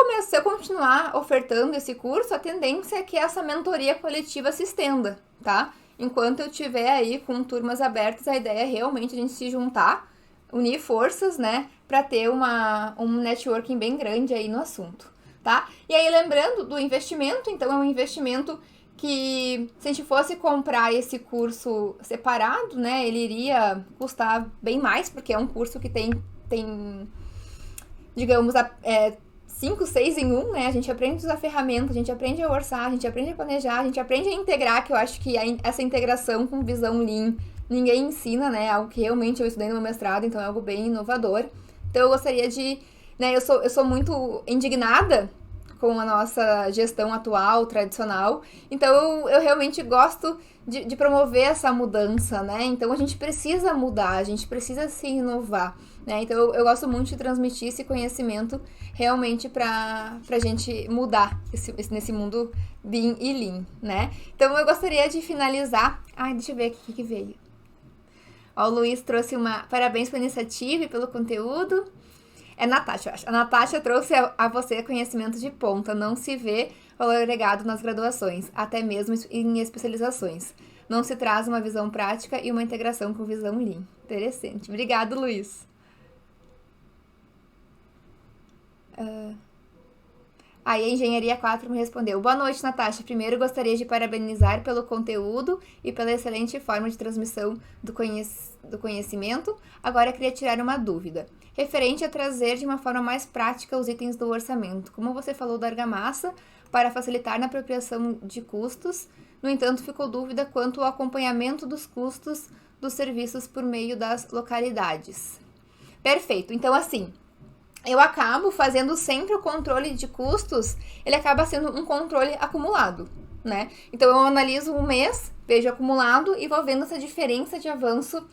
continuar ofertando esse curso, a tendência é que essa mentoria coletiva se estenda, tá? Enquanto eu tiver aí com turmas abertas, a ideia é realmente a gente se juntar, unir forças, né, para ter um networking bem grande aí no assunto, tá? E aí, lembrando do investimento, então é um investimento que se a gente fosse comprar esse curso separado, né, ele iria custar bem mais, porque é um curso que tem digamos, 5, 6 em 1, né? A gente aprende a usar ferramentas, a gente aprende a orçar, a gente aprende a planejar, a gente aprende a integrar, que eu acho que essa integração com visão Lean ninguém ensina, né? Algo que realmente eu estudei no meu mestrado, então é algo bem inovador. Então eu gostaria de, né, eu sou muito indignada com a nossa gestão atual, tradicional. Então eu realmente gosto de promover essa mudança, né? Então a gente precisa mudar, a gente precisa se inovar, né? Então eu gosto muito de transmitir esse conhecimento realmente pra gente mudar nesse mundo Lean e Lean, né? Então eu gostaria de finalizar. Ai, deixa eu ver aqui o que veio. Ó, o Luiz trouxe parabéns pela iniciativa e pelo conteúdo. É Natasha, eu acho. A Natasha trouxe a você conhecimento de ponta. Não se vê valor agregado nas graduações, até mesmo em especializações. Não se traz uma visão prática e uma integração com visão Lean. Interessante. Obrigado, Luiz. Aí a Engenharia 4 me respondeu. Boa noite, Natasha. Primeiro, gostaria de parabenizar pelo conteúdo e pela excelente forma de transmissão do conhecimento. Agora, queria tirar uma dúvida. Referente a trazer de uma forma mais prática os itens do orçamento. Como você falou da argamassa, para facilitar na apropriação de custos. No entanto, ficou dúvida quanto ao acompanhamento dos custos dos serviços por meio das localidades. Perfeito. Então, assim, eu acabo fazendo sempre o controle de custos, ele acaba sendo um controle acumulado, né? Então, eu analiso um mês, vejo acumulado e vou vendo essa diferença de avanço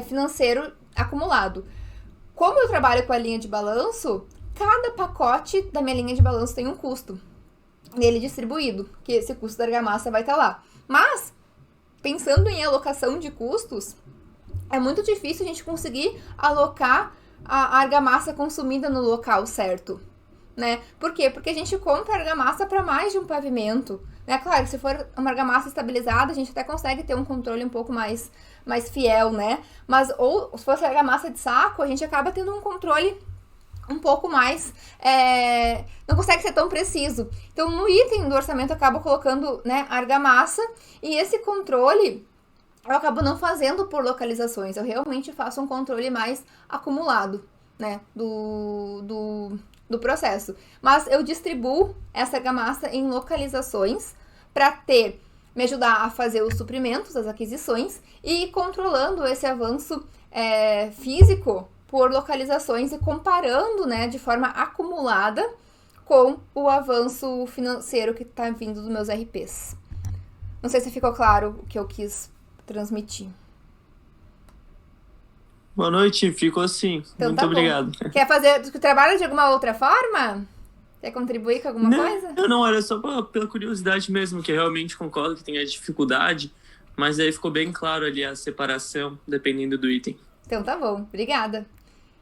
financeiro acumulado. Como eu trabalho com a linha de balanço, cada pacote da minha linha de balanço tem um custo nele distribuído, que esse custo da argamassa vai estar lá. Mas, pensando em alocação de custos, é muito difícil a gente conseguir alocar a argamassa consumida no local certo, né? Por quê? Porque a gente compra argamassa para mais de um pavimento, né? Claro, se for uma argamassa estabilizada, a gente até consegue ter um controle um pouco mais fiel, né? Mas, ou se fosse argamassa de saco, a gente acaba tendo um controle um pouco mais, não consegue ser tão preciso. Então, no item do orçamento, eu acabo colocando, né, argamassa, e esse controle eu acabo não fazendo por localizações, eu realmente faço um controle mais acumulado, né, do processo. Mas eu distribuo essa argamassa em localizações para me ajudar a fazer os suprimentos, as aquisições, e ir controlando esse avanço físico por localizações e comparando, né, de forma acumulada com o avanço financeiro que está vindo dos meus RPs. Não sei se ficou claro o que eu quis transmitir. Boa noite, ficou sim. Então, muito tá obrigado. Quer trabalho de alguma outra forma? Quer contribuir com alguma coisa? Não, era só pela curiosidade mesmo, que eu realmente concordo que tem a dificuldade, mas aí ficou bem claro ali a separação, dependendo do item. Então tá bom, obrigada.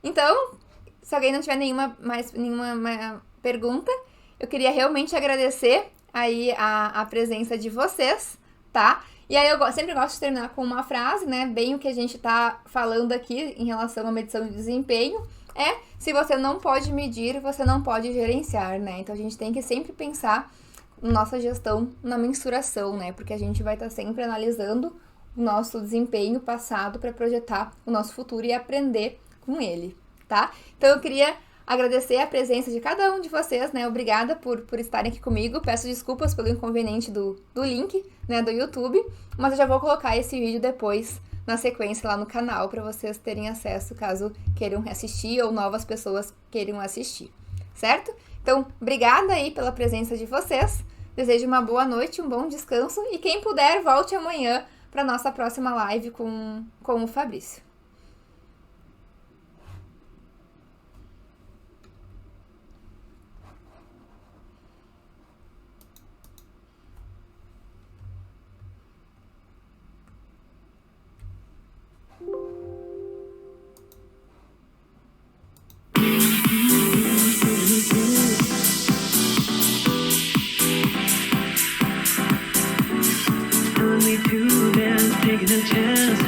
Então, se alguém não tiver nenhuma pergunta, eu queria realmente agradecer aí a presença de vocês, tá? E aí eu sempre gosto de terminar com uma frase, né? Bem o que a gente tá falando aqui em relação à medição de desempenho se você não pode medir, você não pode gerenciar, né? Então a gente tem que sempre pensar na nossa gestão, na mensuração, né? Porque a gente vai estar sempre analisando o nosso desempenho passado para projetar o nosso futuro e aprender com ele, tá? Então eu queria agradecer a presença de cada um de vocês, né? Obrigada por estarem aqui comigo. Peço desculpas pelo inconveniente do link, né, do YouTube, mas eu já vou colocar esse vídeo depois na sequência lá no canal para vocês terem acesso caso queiram assistir ou novas pessoas queiram assistir, certo? Então, obrigada aí pela presença de vocês. Desejo uma boa noite, um bom descanso e quem puder, volte amanhã para nossa próxima live com o Fabrício. Taking a chance.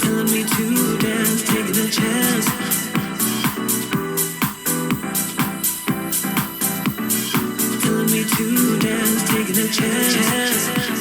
Telling me to dance, taking a chance. me to dance, taking a chance.